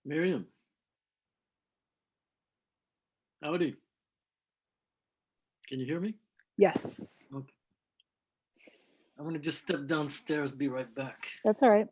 Miriam. Howdy. Can you hear me? Yes, Okay. I'm gonna just step downstairs, be right back. that's all right.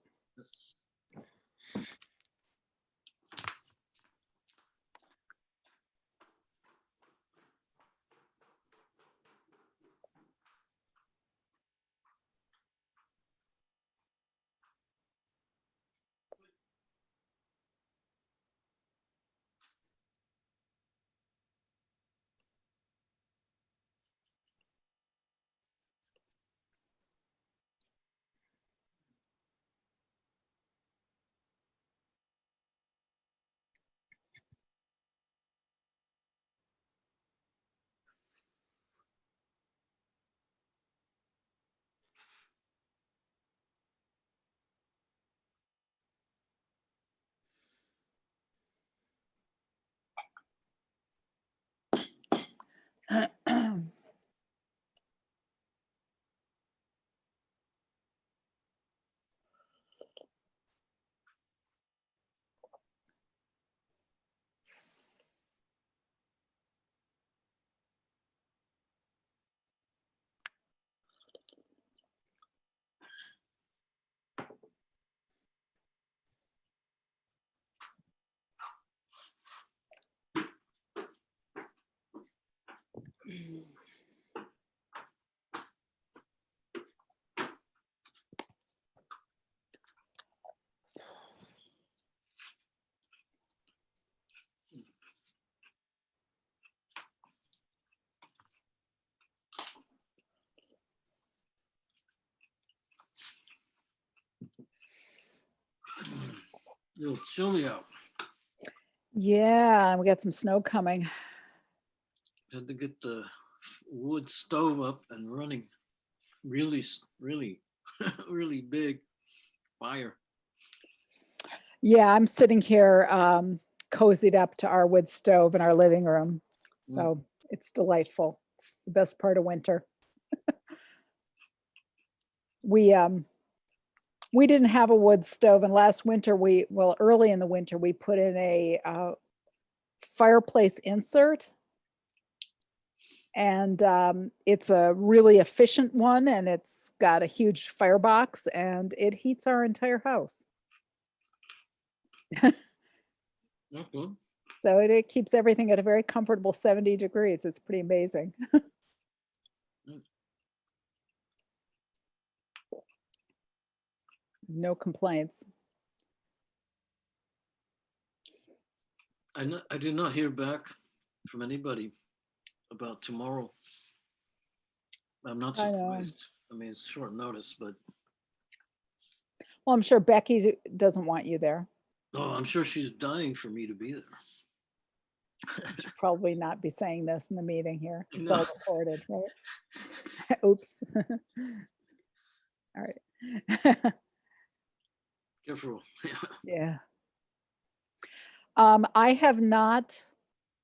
A little chilly out. Yeah, we got some snow coming. Had to get the wood stove up and running. Really, really, really big fire. Yeah, I'm sitting here cozied up to our wood stove in our living room. Mm. So it's delightful. It's the best part of winter. We didn't have a wood stove, and last winter early in the winter we put in a fireplace insert, and it's a really efficient one, and it's got a huge firebox, and it heats our entire house. Okay. So it keeps everything at a very comfortable 70 degrees. It's pretty amazing. No complaints. I did not hear back from anybody about tomorrow. I'm not I know. surprised. I mean, it's short notice, but Well, I'm sure Becky doesn't want you there. oh, I'm sure she's dying for me to be there. I should probably not be saying this in the meeting here. It's No. all recorded, right? Oops. All right. Careful. Yeah.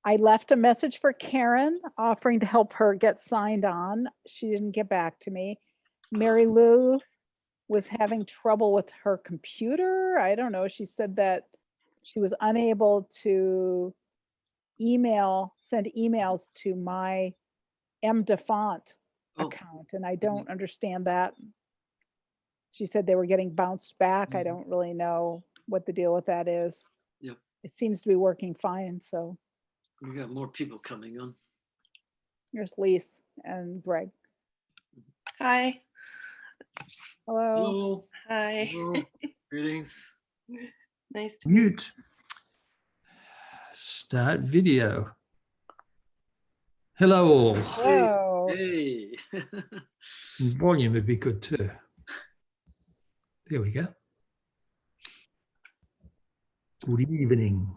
I left a message for Karen offering to help her get signed on. She didn't get back to me. Mary Lou was having trouble with her computer. I don't know. She said that she was unable to send emails to my MDefont Oh. account, and I don't understand that. She said they were getting bounced back. I don't really know what the deal with that is. Yep. It seems to be working fine. So We got more people coming on. here's Lise and Greg. Hi. Hello. Hello. Hi. Hello. Greetings. Nice to meet you. Mute. Start video. Hello all. Hello. Hey. Some volume would be good too. There we go. Good evening.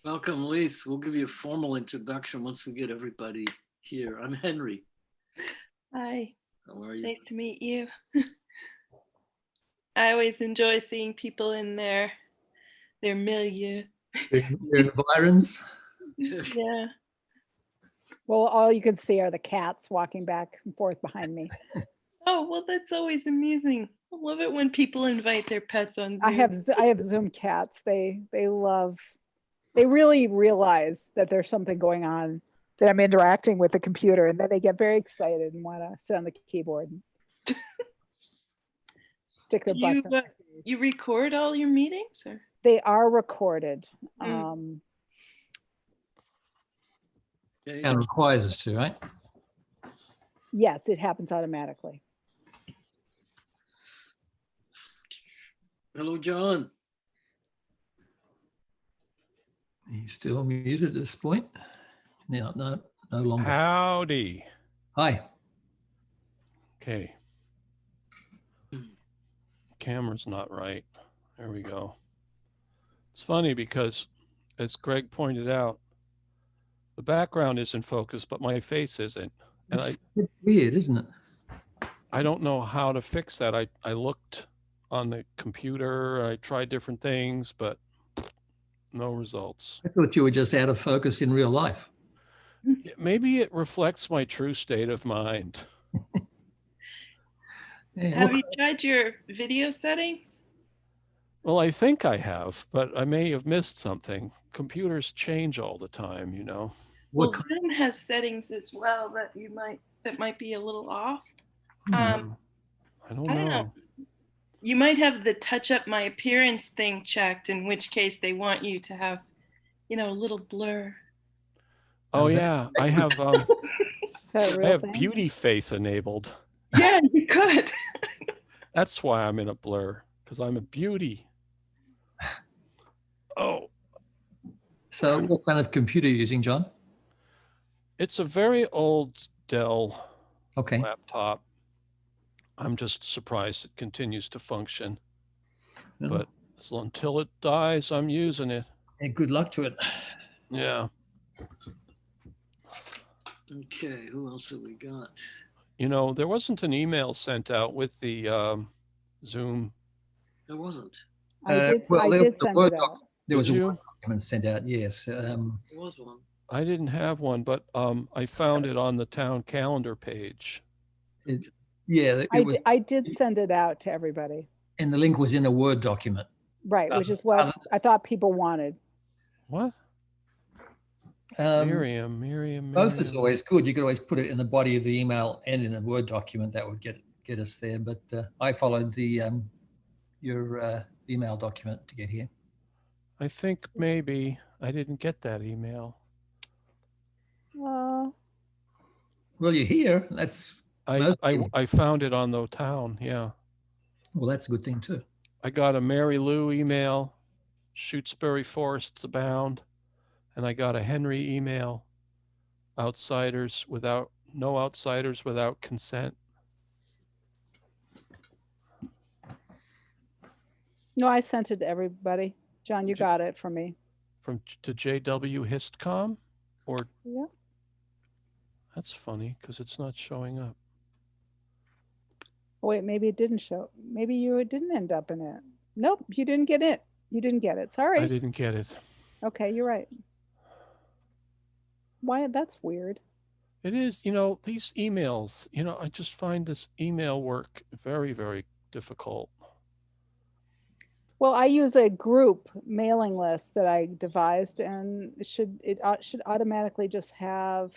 Welcome, Lise. We'll give you a formal introduction once we get everybody here. I'm Henry. Hi. How are you? Nice to meet you. I always enjoy seeing people in their milieu. Their environs. Yeah. Well, all you can see are the cats walking back and forth behind me. Oh, well, that's always amusing. I love it when people invite their pets on Zoom. I have Zoom cats. They really realize that there's something going on, that I'm interacting with the computer, and then they get very excited and want to sit on the keyboard and stick their Do butts you, in my face. you record all your meetings, or? They are recorded. Mm. Okay. Town requires us to, right? Yes, it happens automatically. Hello, John. He's still muted at this point. No, no longer. Howdy. Hi. Okay. Camera's not right. There we go. It's funny because, as Greg pointed out, the background is in focus, but my face isn't. And It's weird, isn't it? I don't know how to fix that. I looked on the computer, I tried different things, but no results. I thought you were just out of focus in real life. Maybe it reflects my true state of mind. Yeah, Have you tried your video settings? Well, I think I have, but I may have missed something. Computers change all the time, you know. Well, what, Zoom has settings as well that might be a little off. I don't I don't know. know. You might have the touch up my appearance thing checked, in which case they want you to have, a little blur. Oh that- yeah, I have Is that a I real have thing? beauty face enabled. Yeah, you could. That's why I'm in a blur, because I'm a beauty. Oh, So what kind of computer are you using, John? it's a very old Dell Okay. laptop. I'm just surprised it continues to function. Well, But until it dies, I'm using it. yeah, good luck to it. Yeah. Okay, who else have we got? You know, there wasn't an email sent out with the Zoom. There wasn't. I Uh, did well, there was a send Word it out. There was Did a you? Word document sent out, yes. There was one. I didn't have one, but I found it on the town calendar page. Yeah, I did send it out to everybody. and the link was in a Word document. Right, which is what I thought people wanted. What? Um, Miriam. Both is always good. You could always put it in the body of the email and in a Word document. That would get us there. But I followed the your email document to get here. I think maybe I didn't get that email. Uh, Well, you're here. That's I found it on the town. Yeah. well, that's a good thing too. I got a Mary Lou email, Shutesbury Forests Abound, and I got a Henry email, no outsiders without consent. no, I sent it to everybody. John, you got it from me. To JW Histcom, or Yeah. that's funny because it's not showing up. Oh, wait, maybe it didn't show. Maybe you didn't end up in it. Nope, you didn't get it. You didn't get it. I Sorry. didn't get it. Okay, you're right. Why? That's weird. It is, these emails, I just find this email work very, very difficult. Well, I use a group mailing list that I devised, and it should automatically just have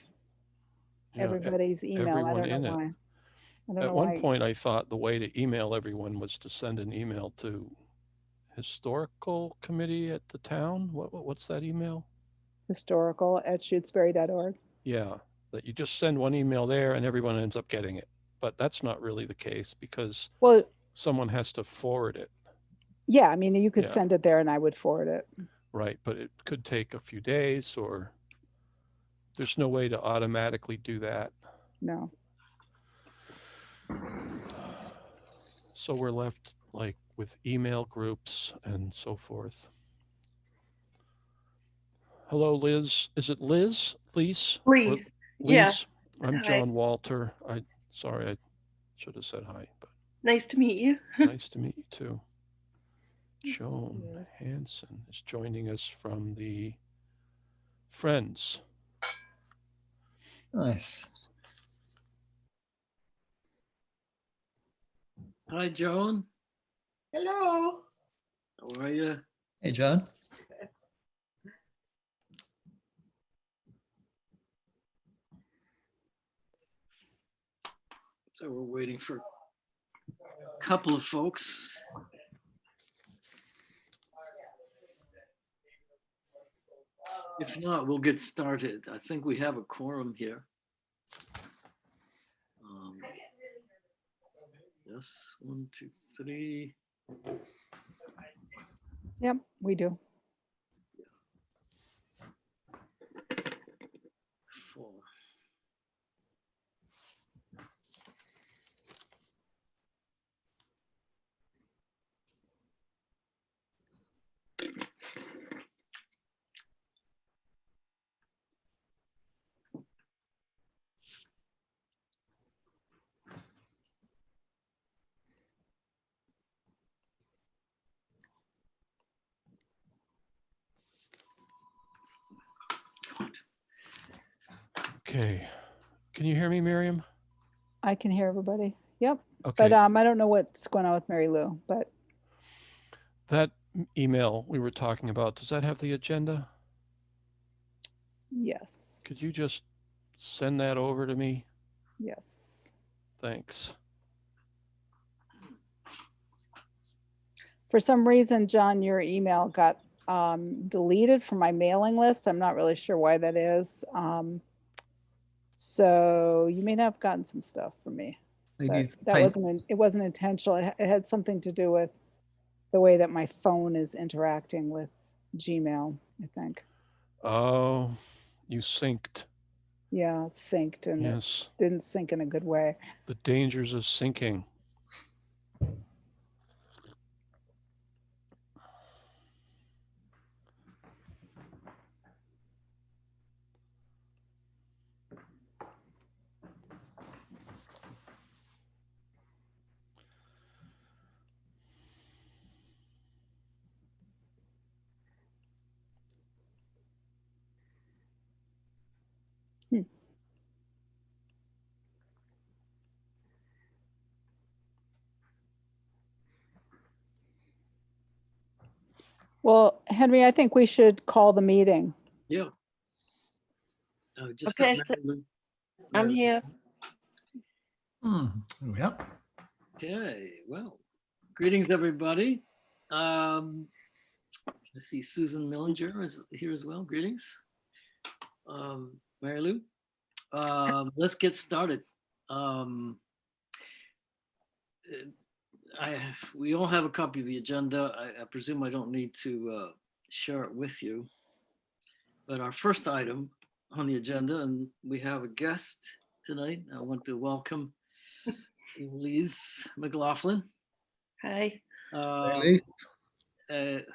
You know, everybody's email. I everyone don't in know it. why. I don't At know one why. point, I thought the way to email everyone was to send an email to historical committee at the town. What's that email? Historical@shutesbury.org. Yeah, that you just send one email there and everyone ends up getting it. But that's not really the case because Well, someone has to forward it. yeah, I mean, you could Yeah. send it there and I would forward it. Right, but it could take a few days, or there's no way to automatically do that. No. So we're left like with email groups and so forth. Hello, Liz. Is it Liz? Lise? Or Please. Yeah. Lise? I'm Hi. John Walter. Sorry, I should have said hi, but Nice to meet you. nice to meet you too. That's Joan weird. Hanson is joining us from the Friends. Nice. Hi, Joan. Hello. How are you? Hey, John. So we're waiting for a couple of folks. If not, we'll get started. I think we have a quorum here. Yes, 1, 2, 3. Yep, we do. 4. Okay. Can you hear me, Miriam? I can hear everybody. Yep. Okay. But I don't know what's going on with Mary Lou, but That email we were talking about, does that have the agenda? yes, Could you just send that over to me? yes. Thanks. For some reason, John, your email got deleted from my mailing list. I'm not really sure why that is. So you may not have gotten some stuff from me. Maybe But that it wasn't intentional. It had something to do with the way that my phone is interacting with Gmail, I think. Oh, you synced. Yeah, it's synced and Yes. it didn't sync in a good way. The dangers of syncing. Well, Henry, I think we should call the meeting. Yeah. Just Okay, got so Mary Lou. I'm Mary Lou. here. Yeah. Okay, well, greetings, everybody. I see Susan Millinger is here as well. Greetings. Mary Lou. Let's get started. We all have a copy of the agenda. I presume I don't need to share it with you. But our first item on the agenda, and we have a guest tonight. I want to welcome Elise McLaughlin. Hi.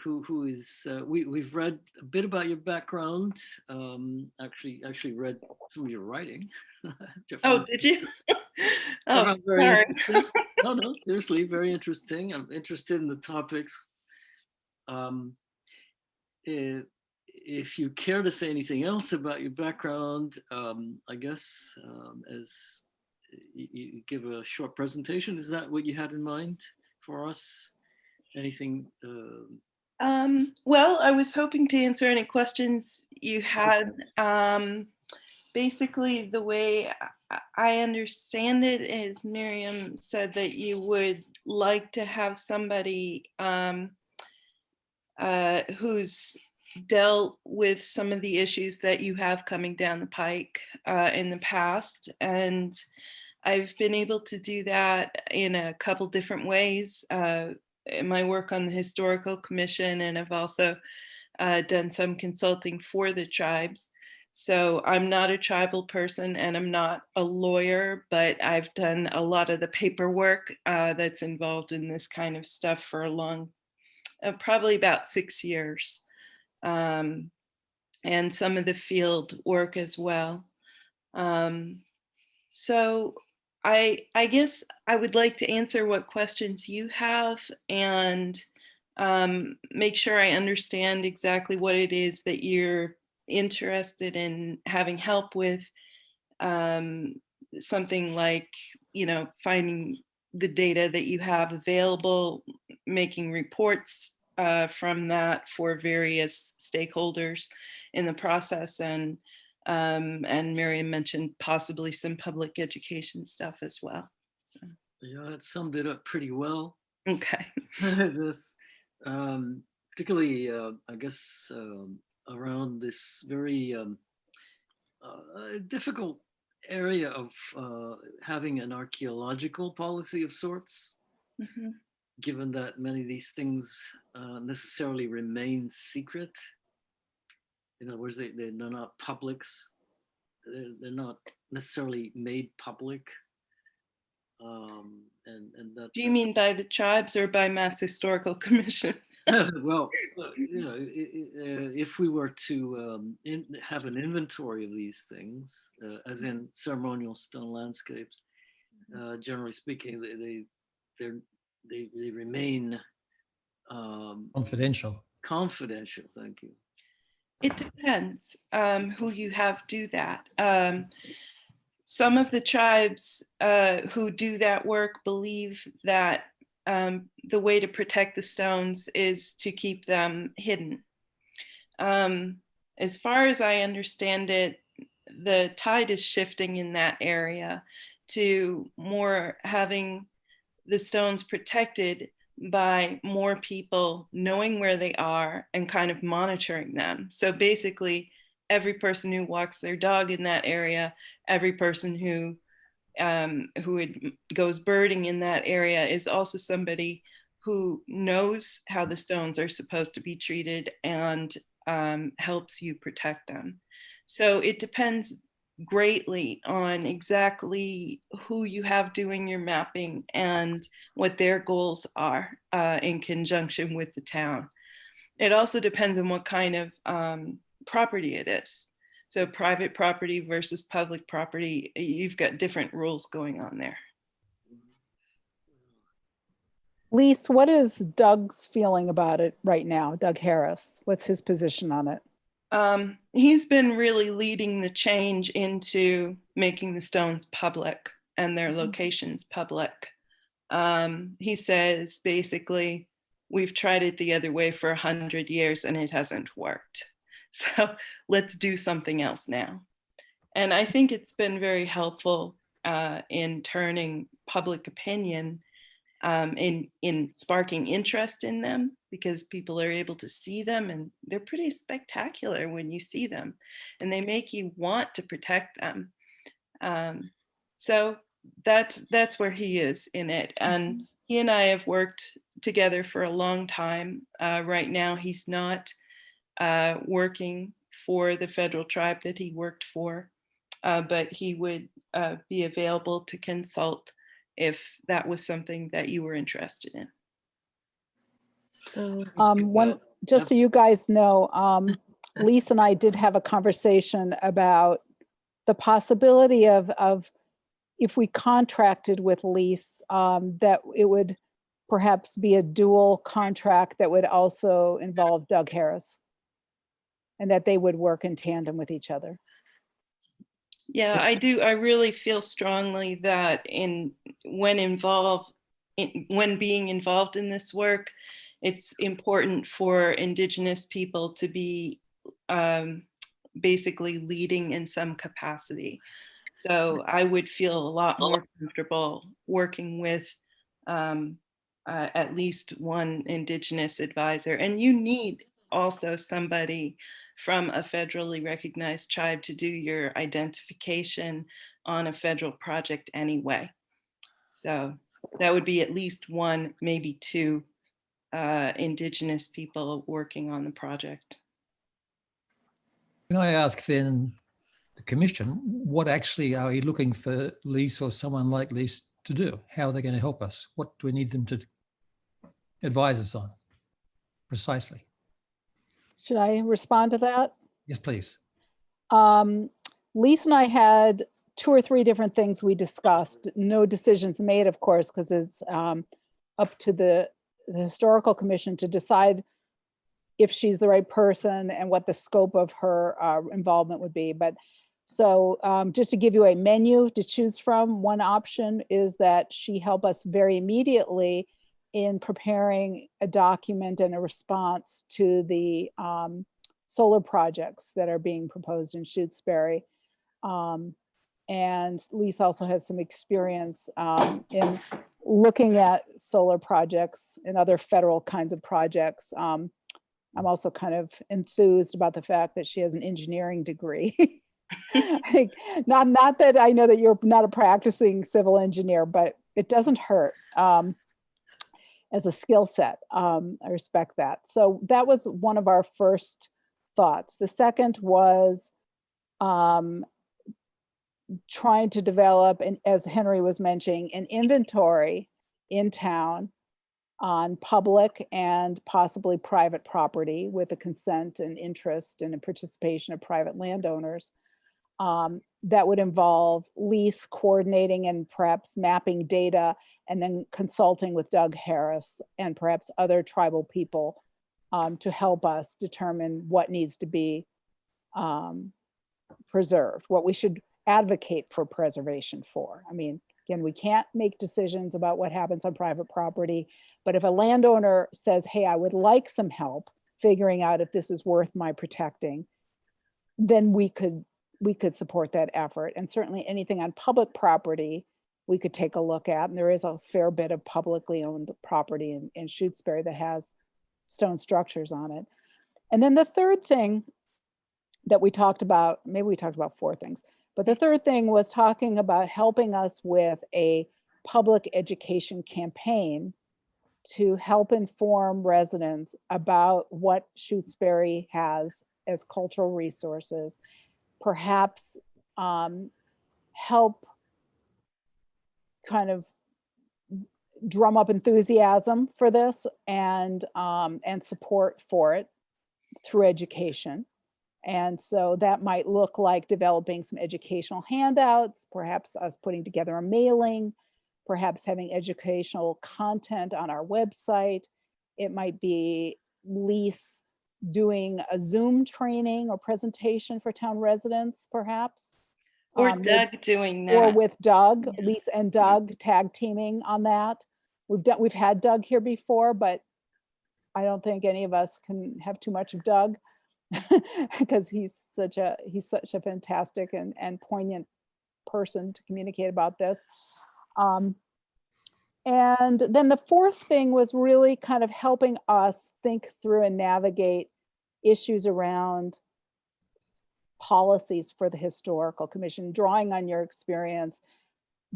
Who is we've read a bit about your background. Actually read some of your writing. Oh, did you? Oh, Very sorry. interesting. No, seriously, very interesting. I'm interested in the topics. If you care to say anything else about your background, I guess as you give a short presentation, is that what you had in mind for us? Anything? Well, I was hoping to answer any questions you had. Basically, the way I understand it is Miriam said that you would like to have somebody who's dealt with some of the issues that you have coming down the pike in the past. And I've been able to do that in a couple different ways. In my work on the Historical Commission, and I've also done some consulting for the tribes. So I'm not a tribal person and I'm not a lawyer, but I've done a lot of the paperwork that's involved in this kind of stuff for a long, probably about 6 years. And some of the field work as well. So I guess I would like to answer what questions you have and make sure I understand exactly what it is that you're interested in having help with. Something like, finding the data that you have available, making reports from that for various stakeholders in the process. And Miriam mentioned possibly some public education stuff as well. So, Yeah, that summed it up pretty well. okay. This, particularly, I guess, around this very difficult area of having an archaeological policy of sorts, Mhm. given that many of these things necessarily remain secret. In other words, they're not publics. They're not necessarily made public. And that. Do you mean by the tribes or by Mass Historical Commission? Well, you know, if we were to have an inventory of these things, as in ceremonial stone landscapes, generally speaking, they remain Confidential. confidential. Thank you. It depends who you have do that. Some of the tribes who do that work believe that the way to protect the stones is to keep them hidden. As far as I understand it, the tide is shifting in that area to more having the stones protected by more people knowing where they are and kind of monitoring them. So basically, every person who walks their dog in that area, every person who goes birding in that area is also somebody who knows how the stones are supposed to be treated and helps you protect them. So it depends greatly on exactly who you have doing your mapping and what their goals are in conjunction with the town. It also depends on what kind of property it is. So private property versus public property, you've got different rules going on there. Lise, what is Doug's feeling about it right now? Doug Harris, what's his position on it? He's been really leading the change into making the stones public and their locations public. He says basically, we've tried it the other way for 100 years and it hasn't worked. So let's do something else now. And I think it's been very helpful in turning public opinion, in sparking interest in them, because people are able to see them and they're pretty spectacular when you see them and they make you want to protect them. So that's where he is in it. And he and I have worked together for a long time. Right now, he's not working for the federal tribe that he worked for, but he would be available to consult if that was something that you were interested in. So just so you guys know, Lisa and I did have a conversation about the possibility of if we contracted with Lisa, that it would perhaps be a dual contract that would also involve Doug Harris, and that they would work in tandem with each other. Yeah, I do. I really feel strongly that when being involved in this work, it's important for Indigenous people to be basically leading in some capacity. So I would feel a lot more comfortable working with at least one Indigenous advisor. And you need also somebody from a federally recognized tribe to do your identification on a federal project anyway. So that would be at least one, maybe two Indigenous people working on the project. Can I ask then the commission, what actually are you looking for Lisa or someone like Lisa to do? How are they going to help us? What do we need them to advise us on precisely? Should I respond to that? Yes, please. Lisa and I had 2 or 3 different things we discussed. No decisions made, of course, because it's up to the Historical Commission to decide if she's the right person and what the scope of her involvement would be. But so just to give you a menu to choose from, one option is that she help us very immediately in preparing a document and a response to the solar projects that are being proposed in Shutesbury. And Lisa also has some experience in looking at solar projects and other federal kinds of projects. I'm also kind of enthused about the fact that she has an engineering degree. Not that I know that you're not a practicing civil engineer, but it doesn't hurt as a skill set. I respect that. So that was one of our first thoughts. The second was trying to develop, and as Henry was mentioning, an inventory in town on public and possibly private property with the consent and interest and the participation of private landowners. That would involve lease coordinating and perhaps mapping data, and then consulting with Doug Harris and perhaps other tribal people to help us determine what needs to be preserved, what we should advocate for preservation for. I mean, again, we can't make decisions about what happens on private property, but if a landowner says, hey, I would like some help figuring out if this is worth my protecting, then we could support that effort. And certainly anything on public property, we could take a look at. And there is a fair bit of publicly owned property in Shutesbury that has stone structures on it. And then the third thing that we talked about, maybe we talked about four things, but the third thing was talking about helping us with a public education campaign to help inform residents about what Shutesbury has as cultural resources, perhaps help kind of drum up enthusiasm for this and support for it through education. And so that might look like developing some educational handouts, perhaps us putting together a mailing, perhaps having educational content on our website. It might be Lise doing a Zoom training or presentation for town residents, perhaps. Or Doug doing that. Or with Doug, Yeah. Lisa and Doug tag teaming on that. We've had Doug here before, but I don't think any of us can have too much of Doug because he's such a fantastic and poignant person to communicate about this. And then the fourth thing was really kind of helping us think through and navigate issues around policies for the historical commission, drawing on your experience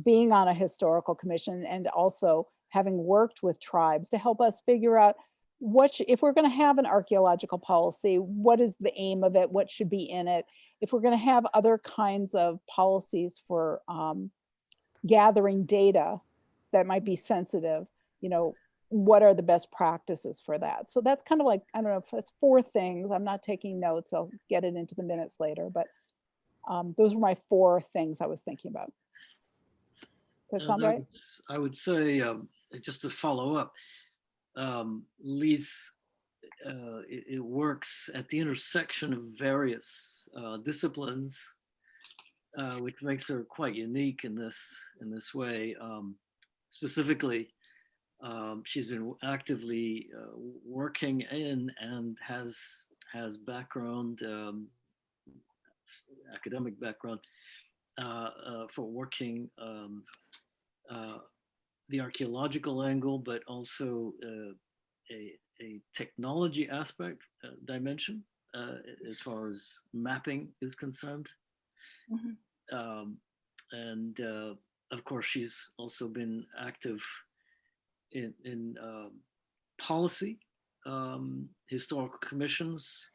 being on a historical commission and also having worked with tribes to help us figure out if we're going to have an archaeological policy, what is the aim of it? What should be in it? If we're going to have other kinds of policies for gathering data that might be sensitive, what are the best practices for that? So that's kind of like, I don't know if that's four things. I'm not taking notes. I'll get it into the minutes later, but those were my four things I was thinking about. Does that sound right? I would say, just to follow up, Lise, it works at the intersection of various disciplines, which makes her quite unique in this way. Specifically, she's been actively working in and has background, academic background for working the archaeological angle, but also a technology aspect dimension as far as mapping is concerned. Mhm. And of course, she's also been active in policy, historical commissions,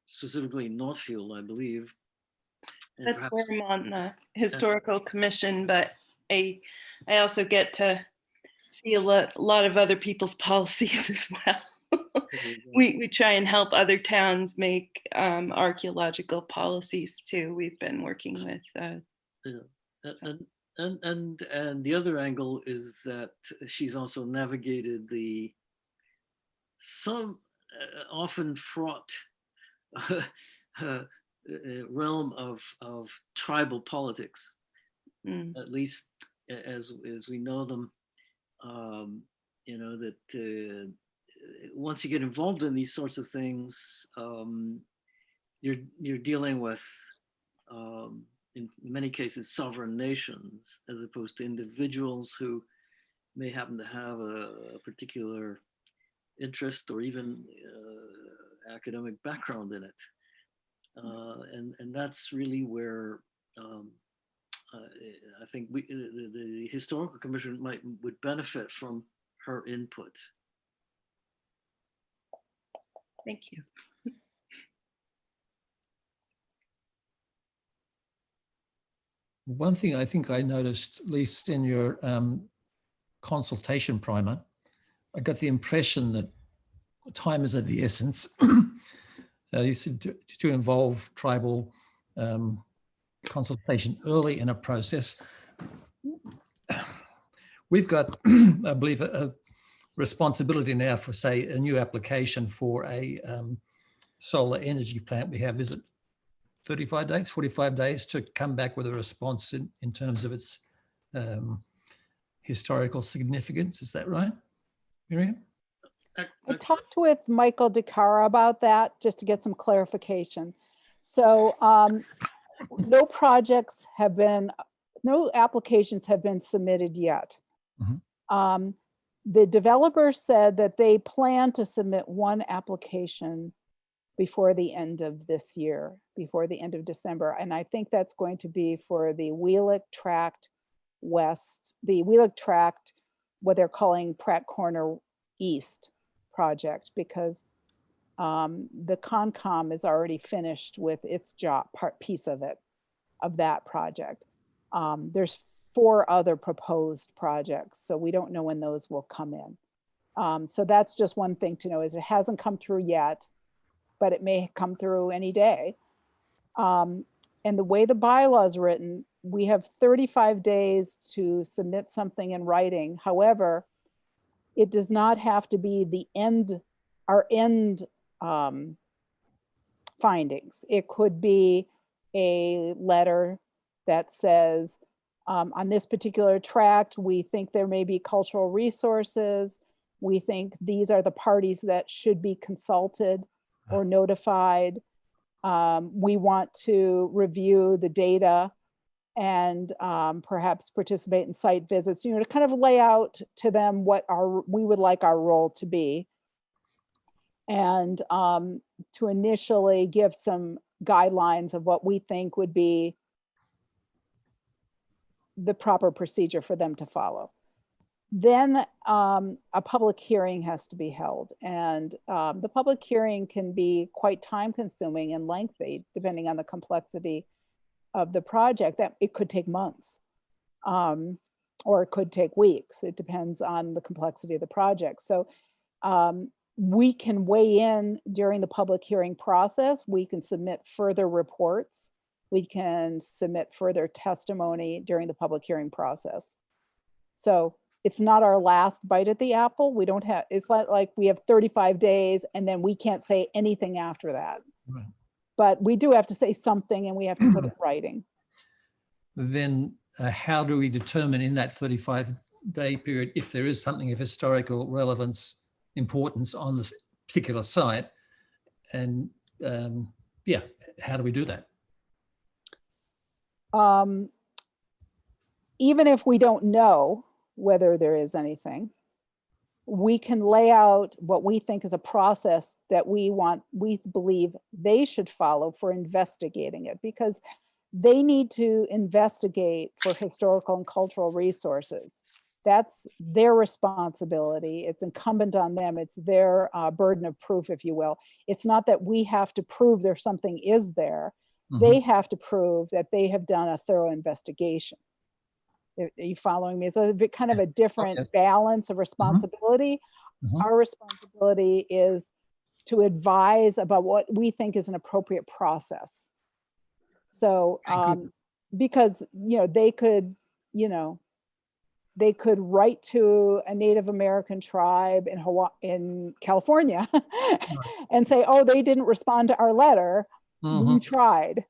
specifically in Northfield, I believe. And That's where I'm on the historical commission, but I also get to see a lot of other people's policies as well. We try and help other towns make archaeological policies too. We've been working with. And the other angle is that she's also navigated some often fraught realm of tribal politics, at least as we know them You know, that once you get involved in these sorts of things, you're dealing with, in many cases, sovereign nations as opposed to individuals who may happen to have a particular interest or even academic background in it. And that's really where I think the Historical Commission would benefit from her input. Thank you. One thing I think I noticed, at least in your consultation primer, I got the impression that time is of the essence. You said to involve tribal consultation early in a process. We've got, I believe, a responsibility now for, say, a new application for a solar energy plant. We have, is it 35 days, 45 days to come back with a response in terms of its historical significance. Is that right, Miriam? I talked with Michael DeCara about that just to get some clarification. So no applications have been submitted yet. The developer said that they plan to submit one application before the end of this year, before the end of December. And I think that's going to be for the Wheelock Tract West, the Wheelock Tract, what they're calling Pratt Corner East project, because the Concom is already finished with its job, piece of it, of that project. There's 4 other proposed projects, so we don't know when those will come in. So that's just one thing to know, is it hasn't come through yet, but it may come through any day. And the way the bylaw is written, we have 35 days to submit something in writing. However, it does not have to be our end findings. It could be a letter that says, on this particular tract, we think there may be cultural resources. We think these are the parties that should be consulted or notified. We want to review the data and perhaps participate in site visits, to kind of lay out to them what we would like our role to be. And to initially give some guidelines of what we think would be the proper procedure for them to follow. Then a public hearing has to be held, and the public hearing can be quite time consuming and lengthy depending on the complexity of the project. That it could take months or it could take weeks. It depends on the complexity of the project. So we can weigh in during the public hearing process. We can submit further reports. We can submit further testimony during the public hearing process. So it's not our last bite at the apple. We don't have, it's not like we have 35 days and then we can't say anything after that. Right. But we do have to say something, and we have to put it in writing. Then how do we determine in that 35-day period if there is something of historical relevance, importance on this particular site? And yeah, how do we do that? Even if we don't know whether there is anything, we can lay out what we think is a process that we believe they should follow for investigating it, because they need to investigate for historical and cultural resources. That's their responsibility. It's incumbent on them. It's their burden of proof, if you will. It's not that we have to prove there's something is there. They have to prove that they have done a thorough investigation. Are you following me? It's a bit kind of a different balance of responsibility. Our responsibility is to advise about what we think is an appropriate process. So, because, they could write to a Native American tribe in in California and say, oh, they didn't respond to our letter. We tried.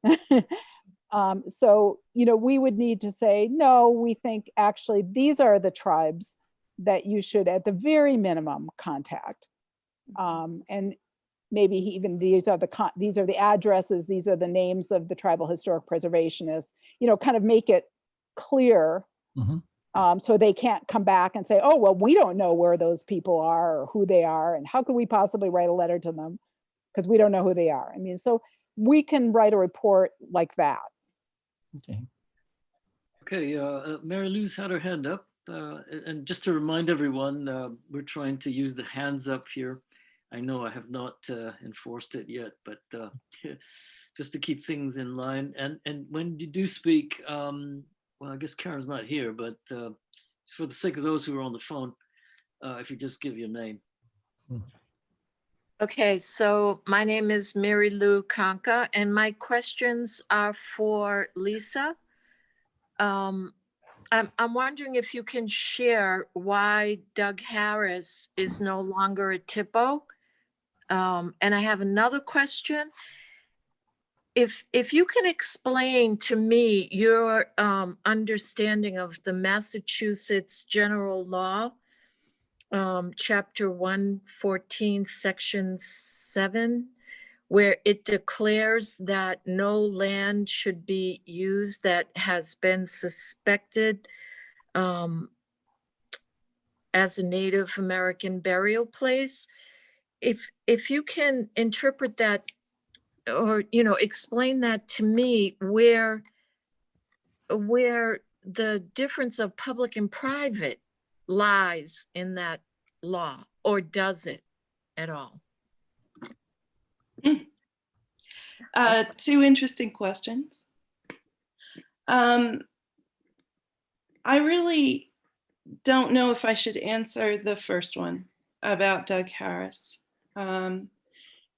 So, we would need to say, no, we think actually these are the tribes that you should, at the very minimum, contact. And maybe even these are the addresses, these are the names of the tribal historic preservationists, kind of make it clear. Mhm. So they can't come back and say, oh, well, we don't know where those people are or who they are, and how could we possibly write a letter to them because we don't know who they are. I mean, so we can write a report like that. Okay. Okay, Mary Lou's had her hand up. And just to remind everyone, we're trying to use the hands up here. I know I have not enforced it yet, but just to keep things in line. And when you do speak, well, I guess Karen's not here, but for the sake of those who are on the phone, if you just give your name. Okay, so my name is Mary Lou Conca, and my questions are for Lisa. I'm wondering if you can share why Doug Harris is no longer a TIPO. And I have another question. If you can explain to me your understanding of the Massachusetts General Law, Chapter 114, Section 7, where it declares that no land should be used that has been suspected as a Native American burial place. If you can interpret that or explain that to me, where the difference of public and private lies in that law, or does it at all? Two interesting questions. I really don't know if I should answer the first one about Doug Harris.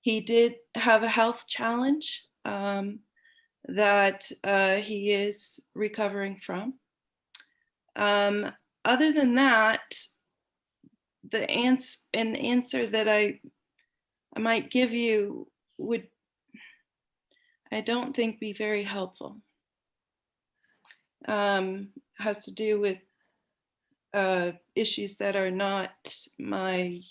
He did have a health challenge that he is recovering from. Other than that, an answer that I might give you would, I don't think, be very helpful. Has to do with issues that are not my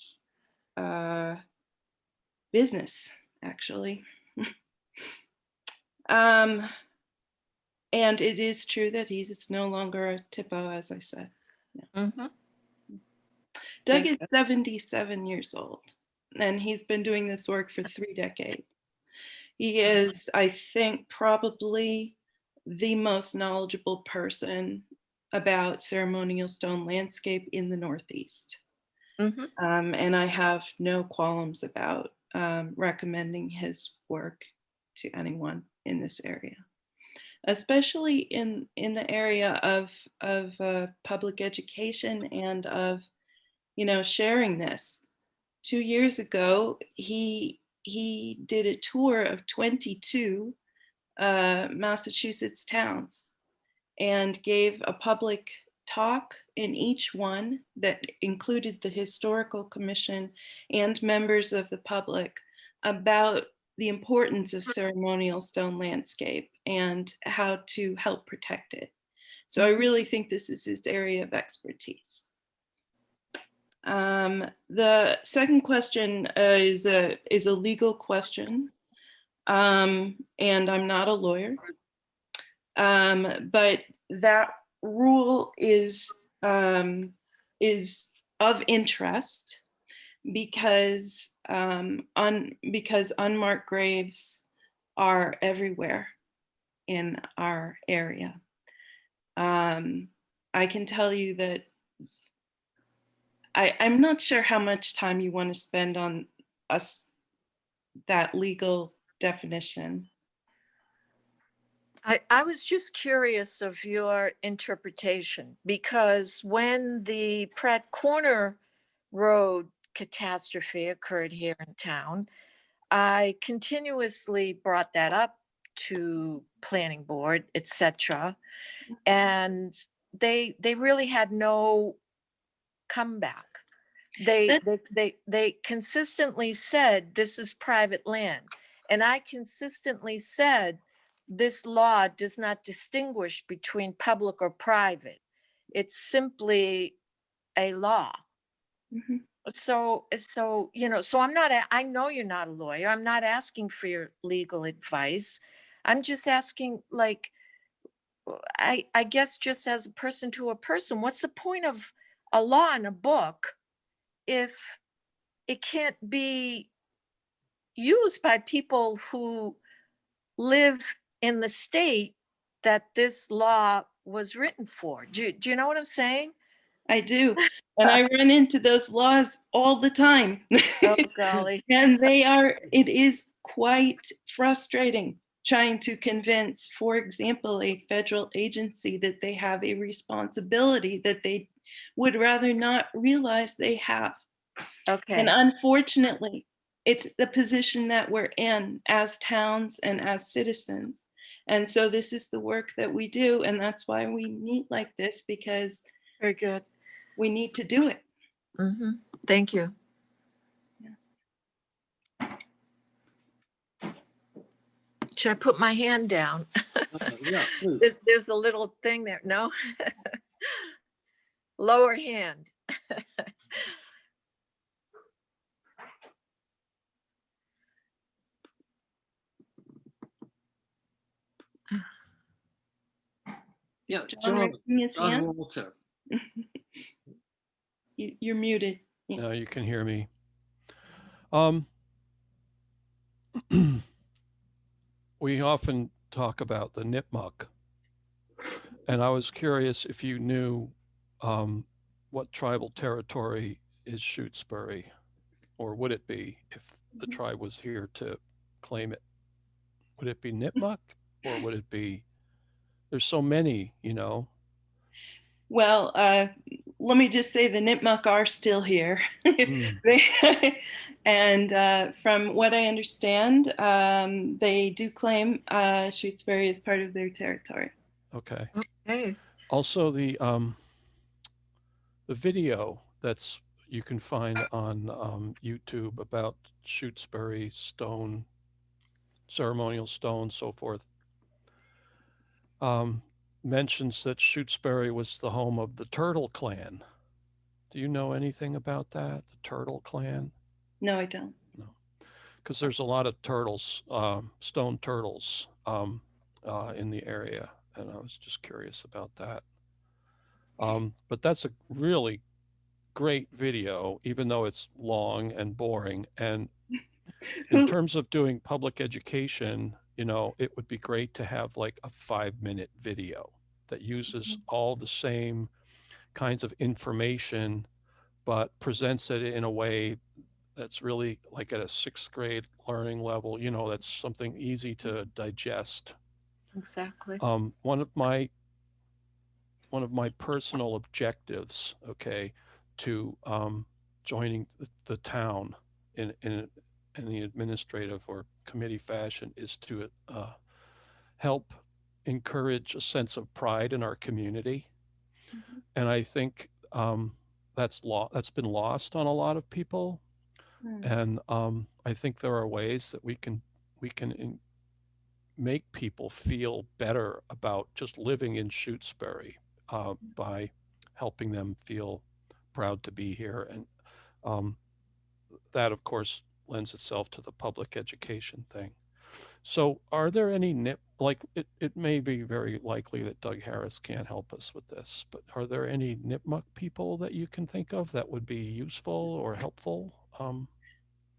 business, actually. And it is true that he's no longer a TIPO, as I said. Yeah. Mhm. Doug Thank is 77 years old, and he's been doing this work for 3 decades. He is, I think, probably the most knowledgeable person about ceremonial stone landscape in the Northeast. Mhm. And I have no qualms about recommending his work to anyone in this area, especially in the area of public education and of sharing this. 2 years ago, he did a tour of 22 Massachusetts towns and gave a public talk in each one that included the historical commission and members of the public about the importance of ceremonial stone landscape and how to help protect it. So I really think this is his area of expertise. The second question is a legal question, and I'm not a lawyer, but that rule is of interest because unmarked graves are everywhere in our area. I can tell you that I'm not sure how much time you want to spend on that legal definition. I was just curious of your interpretation, because when the Pratt Corner Road catastrophe occurred here in town, I continuously brought that up to planning board, etc. And they really had no comeback. They consistently said this is private land. And I consistently said this law does not distinguish between public or private. It's simply a law. Mhm. So, so I'm not, I know you're not a lawyer. I'm not asking for your legal advice. I'm just asking, like, I guess just as a person to a person, what's the point of a law in a book if it can't be used by people who live in the state that this law was written for? Do you know what I'm saying? I do. And I run into those laws all the time. Oh, golly. And it is quite frustrating trying to convince, for example, a federal agency that they have a responsibility that they would rather not realize they have. Okay. And unfortunately, it's the position that we're in as towns and as citizens. And so this is the work that we do. And that's why we meet like this, because Very good. we need to do it. Thank you. Should I put my hand down? Yeah, please. There's a little thing there. No? Lower hand. Yeah, Is John raising his John hand? Walter. You're muted. Yeah. Now you can hear me. We often talk about the nipmuc, and I was curious if you knew what tribal territory is Shutesbury, or would it be if the tribe was here to claim it? Would it be Nipmuc, or would it be? There's so many, you know. Well, let me just say the Nipmuc are still here. Mm. And from what I understand, they do claim Shutesbury as part of their territory. Okay. Hey. Also, the video that's you can find on YouTube about Shutesbury stone, ceremonial stone, so forth, mentions that Shutesbury was the home of the Turtle Clan. Do you know anything about that? The Turtle Clan? No, I don't. No, because there's a lot of turtles, stone turtles, in the area, and I was just curious about that. But that's a really great video, even though it's long and boring. And in terms of doing public education, you know, it would be great to have like a 5-minute video that uses all the same kinds of information, but presents it in a way that's really like at a 6th grade learning level, you know, that's something easy to digest. Exactly. One of my personal objectives, okay, to joining the town in the administrative or committee fashion is to help encourage a sense of pride in our community. Mhm. And I think that's been lost on a lot of people. And I think there are ways that we can make people feel better about just living in Shutesbury by helping them feel proud to be here. And that, of course, lends itself to the public education thing. So are there any it may be very likely that Doug Harris can't help us with this, but are there any Nipmuc people that you can think of that would be useful or helpful?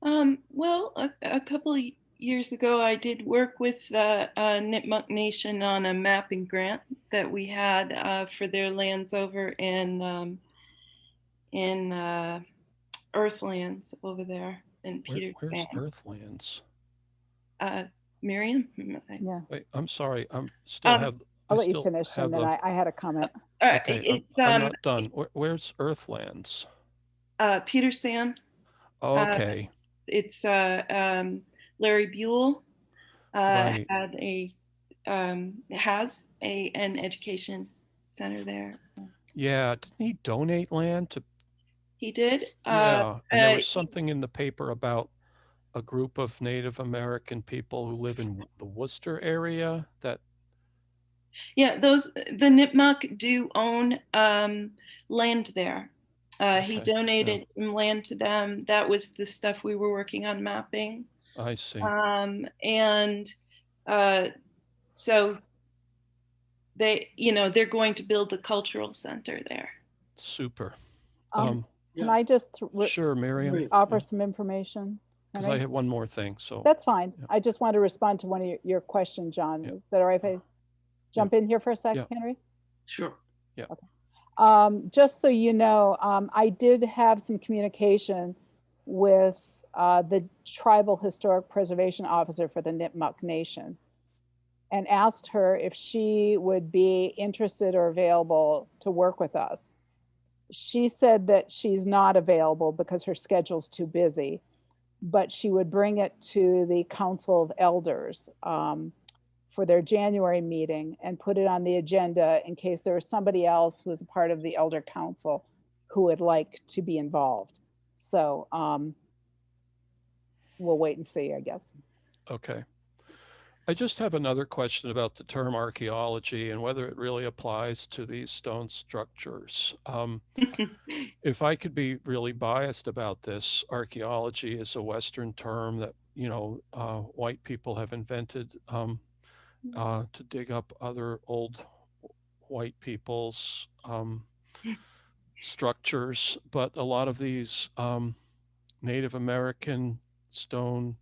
Well, a couple of years ago, I did work with Nipmuc Nation on a mapping grant that we had for their lands over in Earthlands over there in Peter Where's Pan. Earthlands? Miriam? Yeah, Wait, I'm sorry. I I'll let you still finish have and then I had a comment. okay, It's I'm not done. Where's Earthlands? Peter San. Okay, It's Larry Buell right. has an education center there. Yeah, didn't he donate land to? He did. Yeah, and there was something in the paper about a group of Native American people who live in the Worcester area that. Yeah, the Nipmuc do own land there. He Okay, yeah. donated some land to them. That was the stuff we were working on mapping. I see. And so they're going to build a cultural center there. Super. Can Yeah. I just Sure, Miriam, Great. offer some information? Can because I have one more thing, so. That's fine. Yeah. I just want to respond to one of your question, John. Yeah. Is that all right if I jump in here for a sec, Yeah. Henry? Sure. Just so you know, I did have some communication with the Tribal Historic Preservation Officer for the Nipmuc Nation and asked her if she would be interested or available to work with us. She said that she's not available because her schedule's too busy, but she would bring it to the Council of Elders for their January meeting and put it on the agenda in case there was somebody else who was a part of the Elder Council who would like to be involved. So we'll wait and see, I guess. Okay. I just have another question about the term archaeology and whether it really applies to these stone structures. If I could be really biased about this, archaeology is a Western term that, white people have invented to dig up other old white people's structures. But a lot of these Native American stone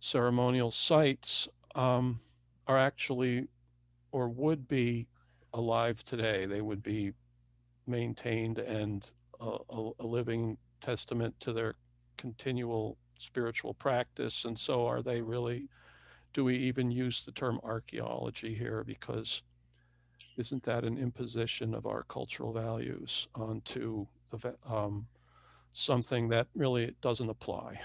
ceremonial sites are actually or would be alive today. They would be maintained and a living testament to their continual spiritual practice. And so are they really, do we even use the term archaeology here? Because isn't that an imposition of our cultural values onto something that really doesn't apply?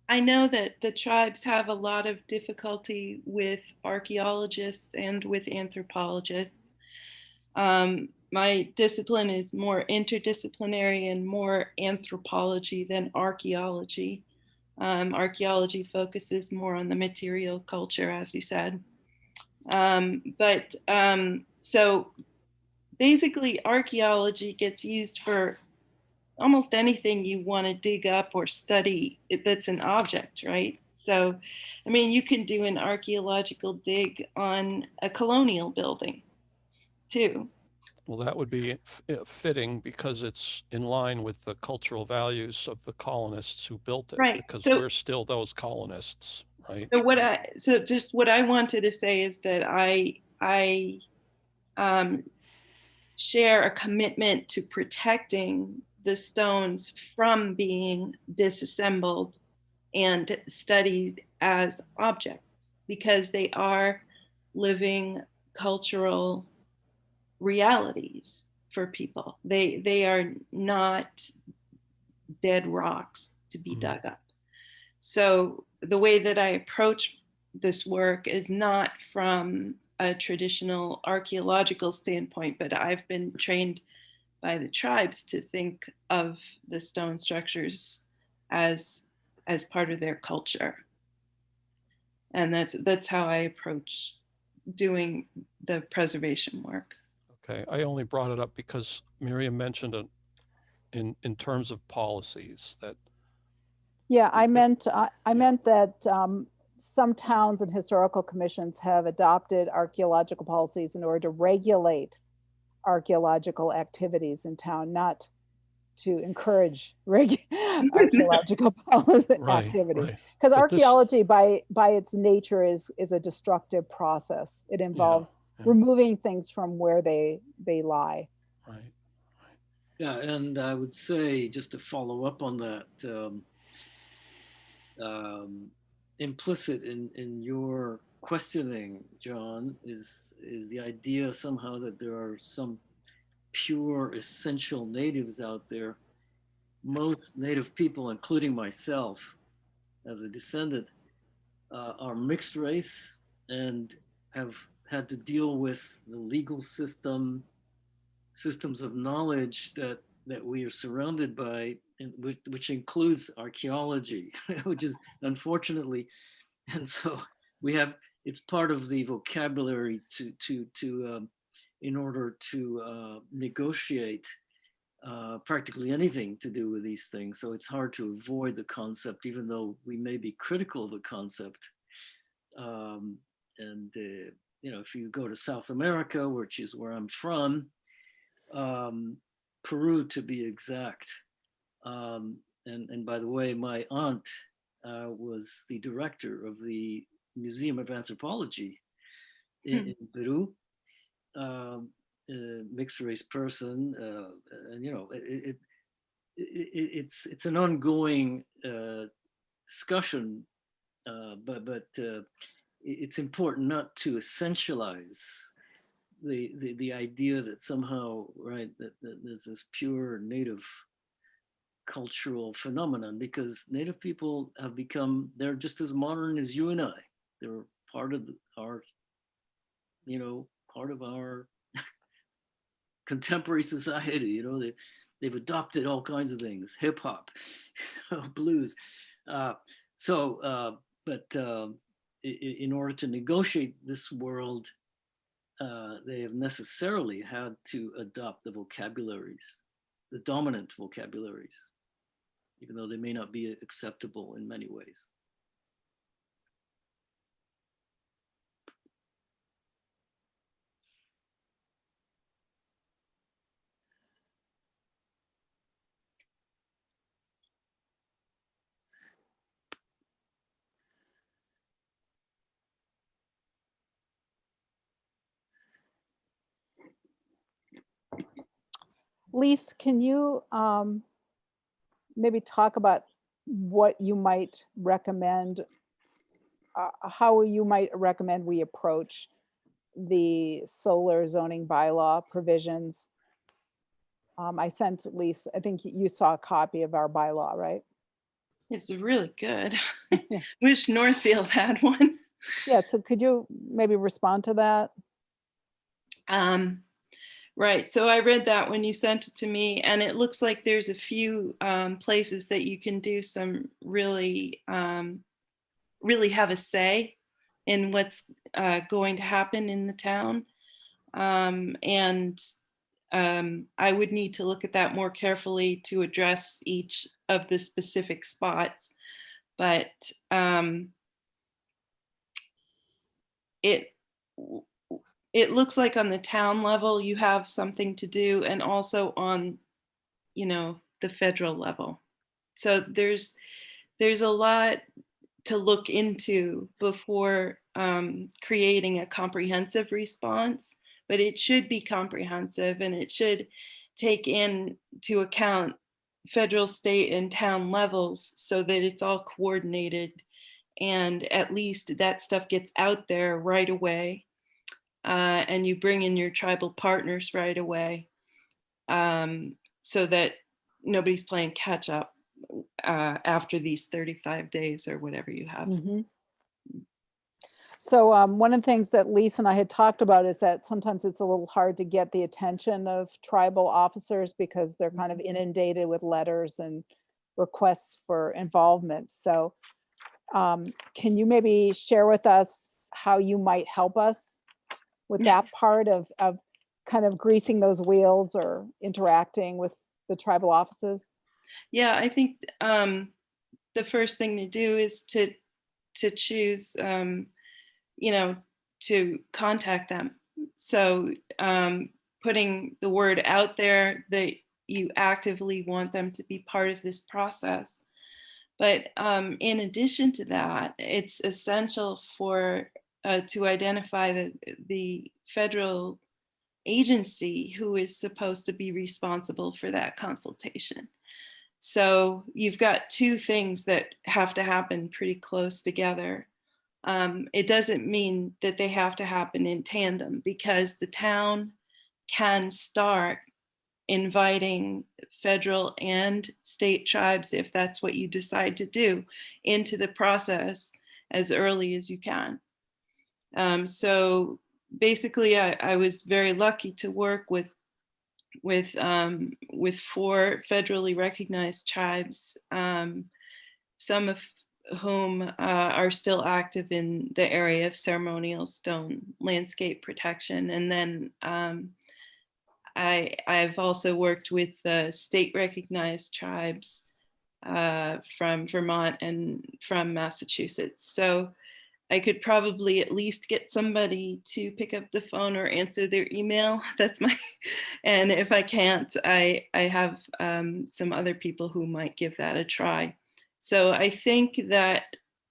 I know that the tribes have a lot of difficulty with archaeologists and with anthropologists. My discipline is more interdisciplinary and more anthropology than archaeology. Archaeology focuses more on the material culture, as you said. So basically, archaeology gets used for almost anything you want to dig up or study that's an object, right? So, I mean, you can do an archaeological dig on a colonial building too. Well, that would be fitting because it's in line with the cultural values of the colonists who built it, Right. because So, we're still those colonists, right? just what I wanted to say is that I share a commitment to protecting the stones from being disassembled and studied as objects because they are living cultural realities for people. They are not dead rocks to be dug up. So the way that I approach this work is not from a traditional archaeological standpoint, but I've been trained by the tribes to think of the stone structures as part of their culture. And that's how I approach doing the preservation work. Okay, I only brought it up because Miriam mentioned it in terms of policies that. Yeah, I meant that some towns and historical commissions have adopted archaeological policies in order to regulate archaeological activities in town, not to encourage archaeological activities. Right. Because But archaeology, by its nature, is a destructive process. It involves removing things from where they lie. Right. Yeah, and I would say, just to follow up on that, implicit in your questioning, John, is the idea somehow that there are some pure essential natives out there. Most native people, including myself as a descendant, are mixed race and have had to deal with the legal systems of knowledge that we are surrounded by, which includes archaeology, which is unfortunately, and so we have, it's part of the vocabulary to in order to negotiate practically anything to do with these things. So it's hard to avoid the concept, even though we may be critical of the concept. If you go to South America, which is where I'm from, Peru to be exact. And by the way, my aunt was the director of the Museum of Anthropology in Peru. Mixed race person, and it's an ongoing discussion, but it's important not to essentialize the idea that somehow, right, that there's this pure native cultural phenomenon, because native people have become, they're just as modern as you and I. They're part of our part of our contemporary society. They've adopted all kinds of things, hip hop, blues. In order to negotiate this world, they have necessarily had to adopt the vocabularies, the dominant vocabularies, even though they may not be acceptable in many ways. Lise, can you maybe talk about what you might recommend, how you might recommend we approach the solar zoning bylaw provisions? I sent Lise, I think you saw a copy of our bylaw, right? It's really good. Yeah. Wish Northfield had one. Yeah, so could you maybe respond to that? Right, so I read that when you sent it to me, and it looks like there's a few places that you can do some really have a say in what's going to happen in the town. I would need to look at that more carefully to address each of the specific spots. But it looks like on the town level, you have something to do, and also on, the federal level. So there's a lot to look into before creating a comprehensive response, but it should be comprehensive, and it should take into account federal, state, and town levels so that it's all coordinated, and at least that stuff gets out there right away, and you bring in your tribal partners right away, so that nobody's playing catch up after these 35 days or whatever you have. Mm-hmm. So one of the things that Lisa and I had talked about is that sometimes it's a little hard to get the attention of tribal officers because they're kind of inundated with letters and requests for involvement. So can you maybe share with us how you might help us with that part of kind of greasing those wheels or interacting with the tribal offices? Yeah, I think the first thing to do is to choose, to contact them. So putting the word out there that you actively want them to be part of this process. But in addition to that, it's essential to identify the federal agency who is supposed to be responsible for that consultation. So you've got two things that have to happen pretty close together. It doesn't mean that they have to happen in tandem, because the town can start inviting federal and state tribes, if that's what you decide to do, into the process as early as you can. So basically, I was very lucky to work with 4 federally recognized tribes, some of whom are still active in the area of ceremonial stone landscape protection. And then I've also worked with state recognized tribes from Vermont and from Massachusetts. So I could probably at least get somebody to pick up the phone or answer their email. That's my, and if I can't, I have some other people who might give that a try. So I think that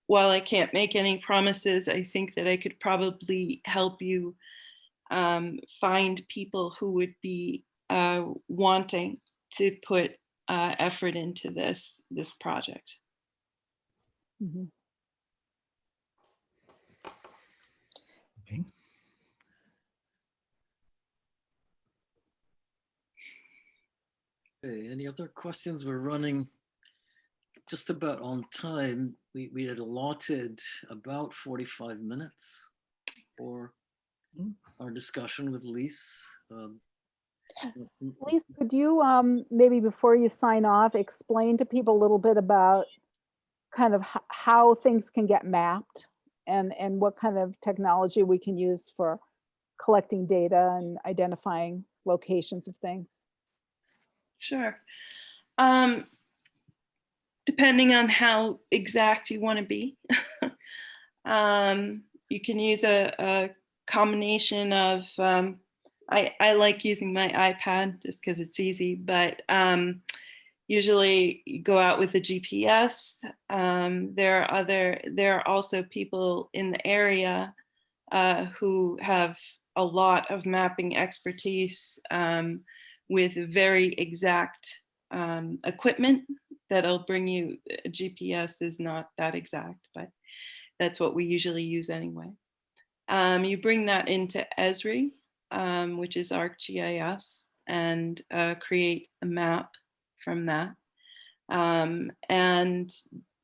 while I can't make any promises, I think that I could probably help you find people who would be wanting to put effort into this project. Mhm. Okay. Okay, any other questions? We're running just about on time. We had allotted about 45 minutes for our discussion with Lise. Lisa, could you maybe before you sign off, explain to people a little bit about kind of how things can get mapped and what kind of technology we can use for collecting data and identifying locations of things? Sure. Depending on how exact you want to be, you can use a combination of, I like using my iPad just because it's easy, but usually you go out with a GPS. There are also people in the area who have a lot of mapping expertise with very exact equipment that'll bring you. GPS is not that exact, but that's what we usually use anyway. You bring that into Esri, which is ArcGIS, and create a map from that. And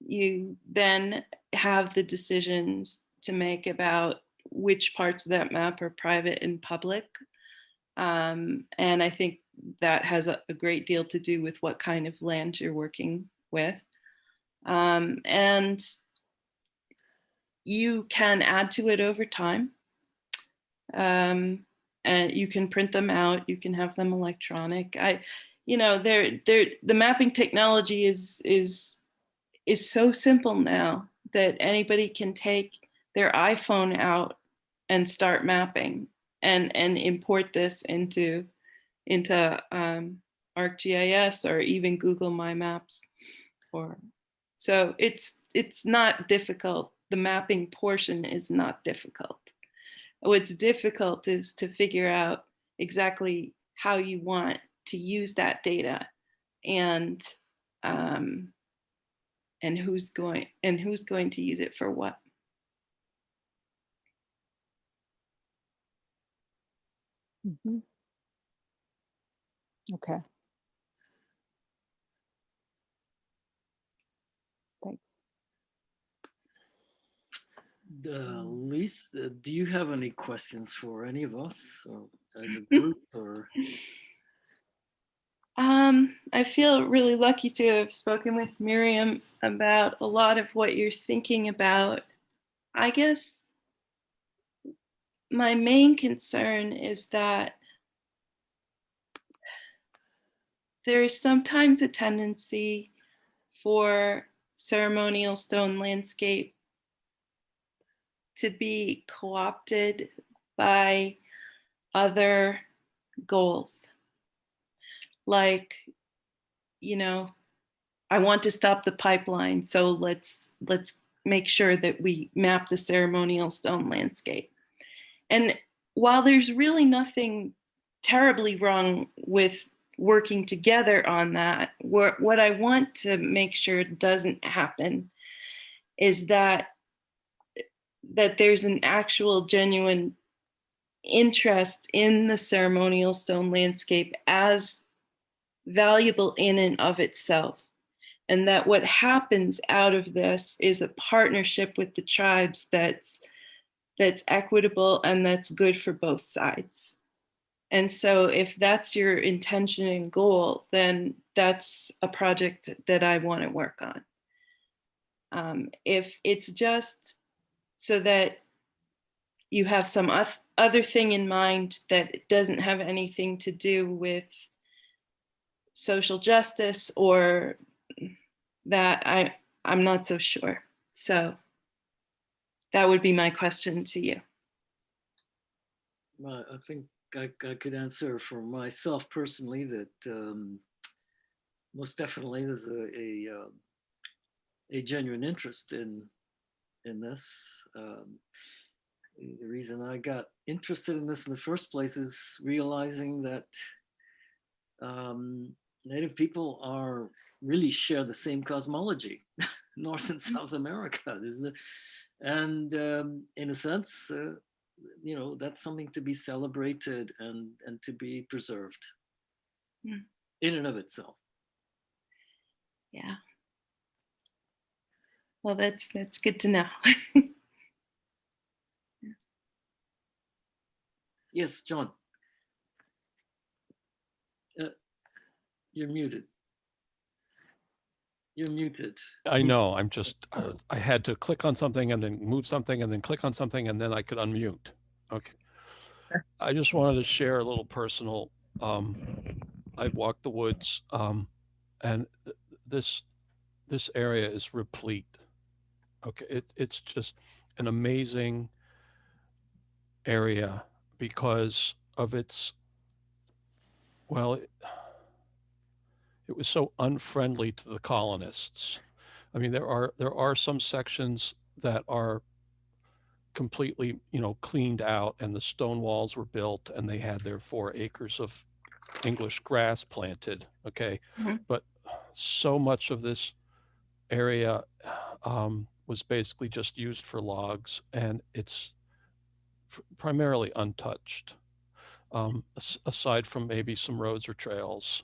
you then have the decisions to make about which parts of that map are private and public. And I think that has a great deal to do with what kind of land you're working with. And you can add to it over time. And you can print them out, you can have them electronic. The mapping technology is so simple now that anybody can take their iPhone out and start mapping and import this into ArcGIS or even Google My Maps. So it's not difficult. The mapping portion is not difficult. What's difficult is to figure out exactly how you want to use that data and who's going to use it for what. Mm-hmm. Okay. Thanks. Lise, do you have any questions for any of us or as a group or? I feel really lucky to have spoken with Miriam about a lot of what you're thinking about. I guess my main concern is that there is sometimes a tendency for ceremonial stone landscape to be co-opted by other goals. Like, I want to stop the pipeline, so let's make sure that we map the ceremonial stone landscape. And while there's really nothing terribly wrong with working together on that, what I want to make sure doesn't happen is that there's an actual genuine interest in the ceremonial stone landscape as valuable in and of itself. And that what happens out of this is a partnership with the tribes that's equitable and that's good for both sides. And so if that's your intention and goal, then that's a project that I want to work on. If it's just so that you have some other thing in mind that doesn't have anything to do with social justice or that, I'm not so sure. So that would be my question to you. Well, I think I could answer for myself personally that most definitely there's a genuine interest in this. The reason I got interested in this in the first place is realizing that Native people really share the same cosmology, North and South America, isn't it? And in a sense, that's something to be celebrated and to be preserved in and of itself. Yeah. Well, that's good to know. Yes, John. You're muted. You're muted. I know, I'm just, I had to click on something and then move something and then click on something and then I could unmute. Okay. I just wanted to share a little personal, I've walked the woods, and this area is replete. Okay, it's just an amazing area because of its, well, it was so unfriendly to the colonists. I mean, there are some sections that are completely, cleaned out and the stone walls were built and they had their 4 acres of English grass planted. Okay. Mhm. But so much of this area was basically just used for logs and it's primarily untouched, aside from maybe some roads or trails.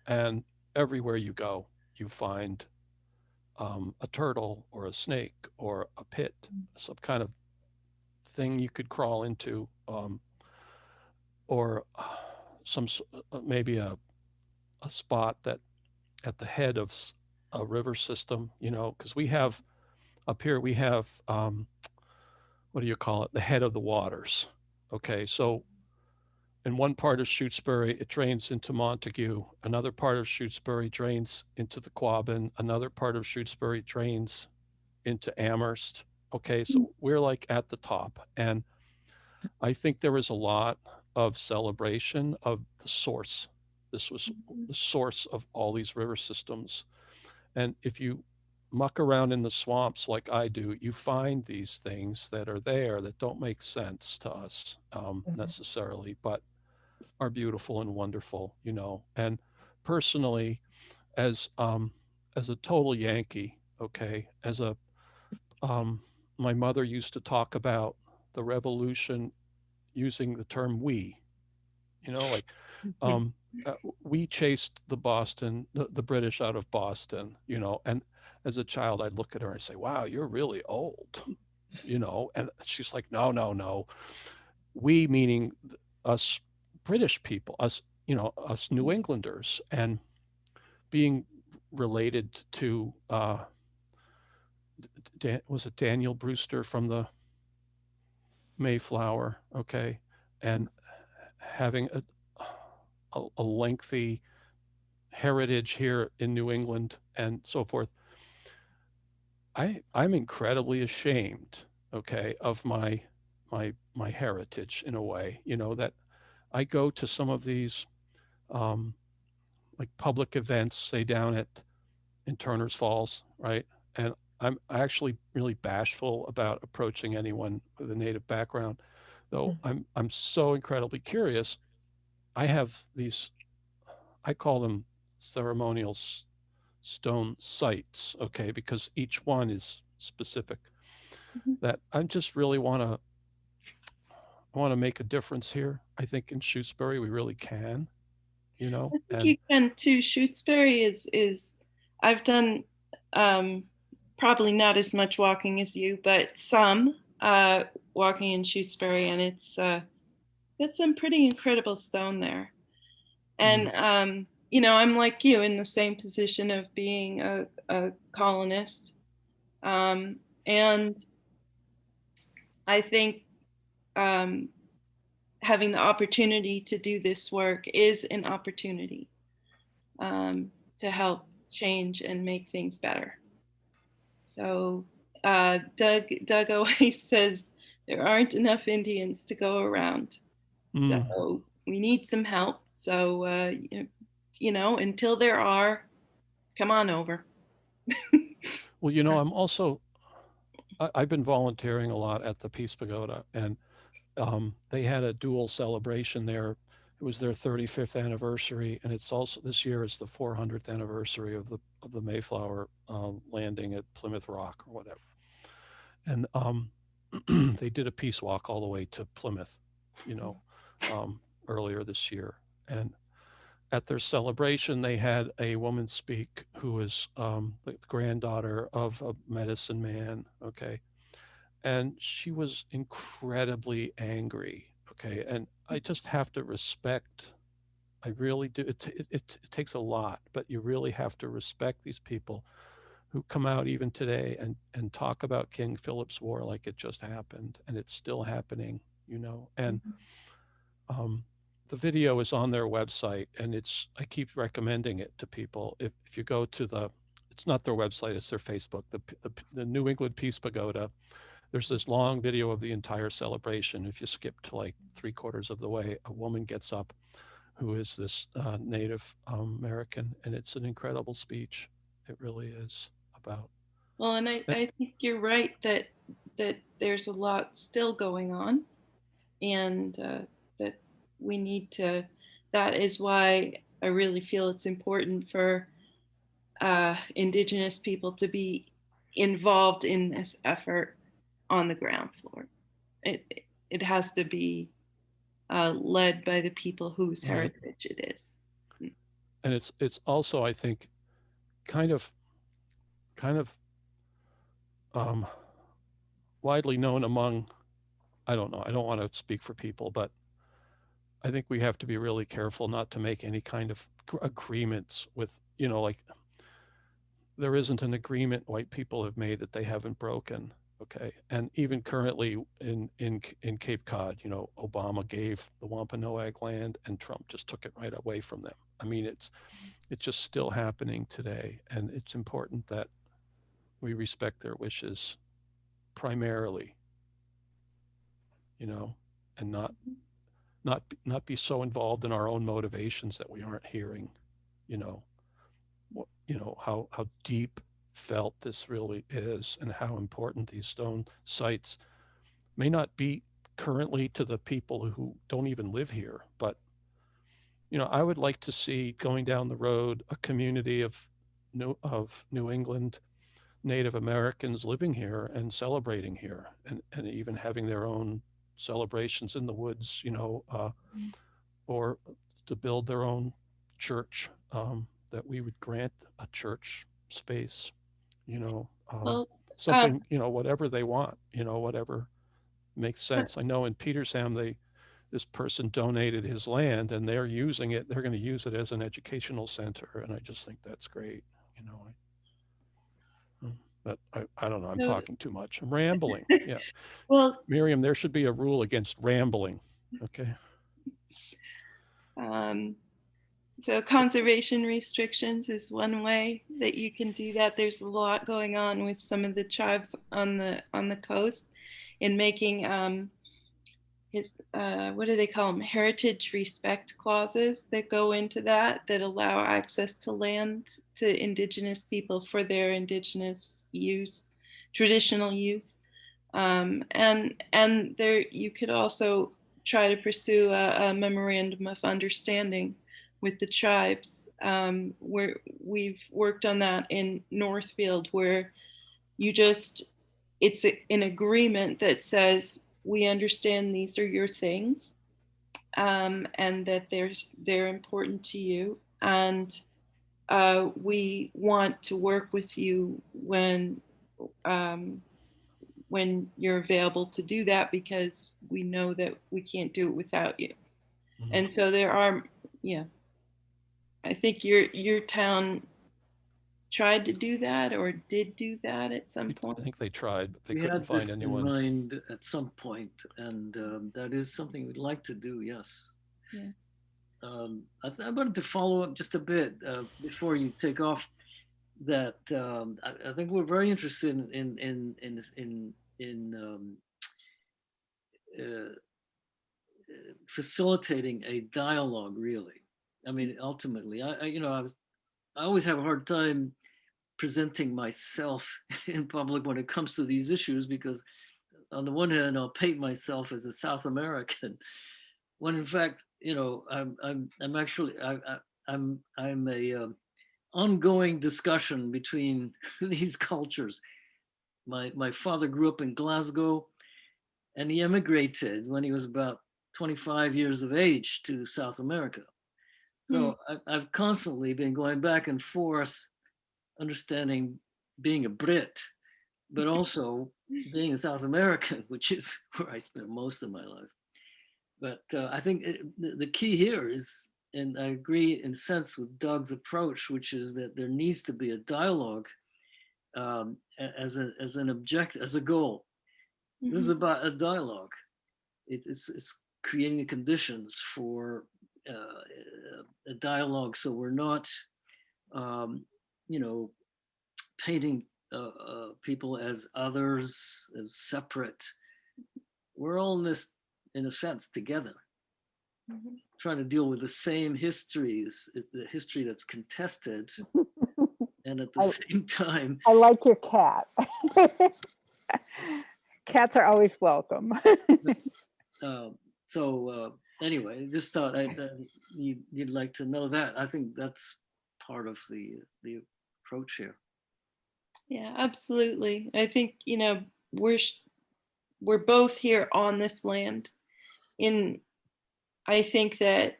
And everywhere you go, you find a turtle or a snake or a pit, some kind of thing you could crawl into, or some maybe a spot that at the head of a river system, because we have up here we have what do you call it? The head of the waters. Okay, so in one part of Shutesbury, it drains into Montague. Another part of Shutesbury drains into the Quabbin. Another part of Shutesbury drains into Amherst. Okay, so we're like at the top. And I think there was a lot of celebration of the source. This was the source of all these river systems. And if you muck around in the swamps like I do, you find these things that are there that don't make sense to us necessarily, but are beautiful and wonderful, And personally, as a total Yankee, okay, my mother used to talk about the revolution using the term we, like we chased the British out of Boston, and as a child, I'd look at her and say, wow, you're really old, and she's like, no, no, no. We meaning us British people, us, us New Englanders, and being related to, was it Daniel Brewster from the Mayflower? Okay. And having a lengthy heritage here in New England and so forth. I'm incredibly ashamed, okay, of my heritage in a way, that I go to some of these like public events, say down in Turner's Falls, right? And I'm actually really bashful about approaching anyone with a Native background, though I'm so incredibly curious. I have these, I call them ceremonial stone sites, okay, because each one is specific. That I just really want to make a difference here. I think in Shutesbury we really can, I think and you can too. Shutesbury is I've done probably not as much walking as you, but some walking in Shutesbury, and it's some pretty incredible stone there. And I'm like you in the same position of being a colonist, and I think having the opportunity to do this work is an opportunity to help change and make things better. So Doug always says there aren't enough Indians to go around. So we need some help. So, you know, until there are, come on over. Well, you know, I'm also, I've been volunteering a lot at the Peace Pagoda, and they had a dual celebration there. It was their 35th anniversary, and it's also this year is the 400th anniversary of the Mayflower landing at Plymouth Rock or whatever. And they did a peace walk all the way to Plymouth, you know, earlier this year. And at their celebration, they had a woman speak who is the granddaughter of a medicine man. Okay. And she was incredibly angry. Okay. And I just have to respect, I really do. It takes a lot, but you really have to respect these people who come out even today and talk about King Philip's War like it just happened and it's still happening, you know. And the video is on their website, and I keep recommending it to people. If you go to it's not their website, it's their Facebook, the New England Peace Pagoda. There's this long video of the entire celebration. If you skip to like 3/4 of the way, a woman gets up who is this Native American, and it's an incredible speech. It really is about. Well, and I think you're right that there's a lot still going on, and that we need to. That is why I really feel it's important for Indigenous people to be involved in this effort on the ground floor. It has to be led by the people whose heritage it is. And it's also, I think, kind of widely known among, I don't know, I don't want to speak for people, but I think we have to be really careful not to make any kind of agreements with, you know, like there isn't an agreement white people have made that they haven't broken. Okay. And even currently in Cape Cod, you know, Obama gave the Wampanoag land and Trump just took it right away from them. I mean, it's just still happening today. And it's important that we respect their wishes primarily, you know, and not be so involved in our own motivations that we aren't hearing, you know, how deep felt this really is and how important these stone sites may not be currently to the people who don't even live here, but you know, I would like to see going down the road a community of New England Native Americans living here and celebrating here, and even having their own celebrations in the woods, you know, or to build their own church, that we would grant a church space, you know, Well, something, you know, whatever they want, you know, whatever makes sense. I know in Petersham, this person donated his land and they're using it. They're going to use it as an educational center. And I just think that's great, you know. But I don't know. I'm talking too much. I'm rambling. Yeah. Well, Miriam, there should be a rule against rambling. Okay. So conservation restrictions is one way that you can do that. There's a lot going on with some of the tribes on the coast in making what do they call them? Heritage respect clauses that go into that allow access to land to Indigenous people for their Indigenous use, traditional use. And there you could also try to pursue a memorandum of understanding with the tribes, where we've worked on that in Northfield, where it's an agreement that says we understand these are your things, and that they're important to you, and we want to work with you when you're available to do that, because we know that we can't do it without you. And so there are, yeah, I think your town tried to do that or did do that at some I point. think they tried, but they We couldn't had find this in anyone. mind at some point, and that is something we'd like to do, yes. Yeah. I wanted to follow up just a bit before you take off. That I think we're very interested in uh, facilitating a dialogue. Really, I mean, ultimately, I always have a hard time presenting myself in public when it comes to these issues because on the one hand I'll paint myself as a South American when in fact I'm actually I'm a ongoing discussion between these cultures. My father grew up in Glasgow and he emigrated when he was about 25 years of age to South America. So I've constantly been going back and forth understanding being a Brit, but also being a South American, which is where I spent most of my life. But I think the key here is, and I agree in a sense with Doug's approach, which is that there needs to be a dialogue as an objective, as a goal. This is about a dialogue. It's creating the conditions for a dialogue, so we're not, you know, painting people as others, as separate. We're all in this, in a sense, together, trying to deal with the same histories, the history that's contested, and at the same time, I like your cat. Cats are always welcome. anyway, just thought you'd like to know that. I think that's part of the approach here. Yeah, absolutely. I think, we're both here on this land. I think that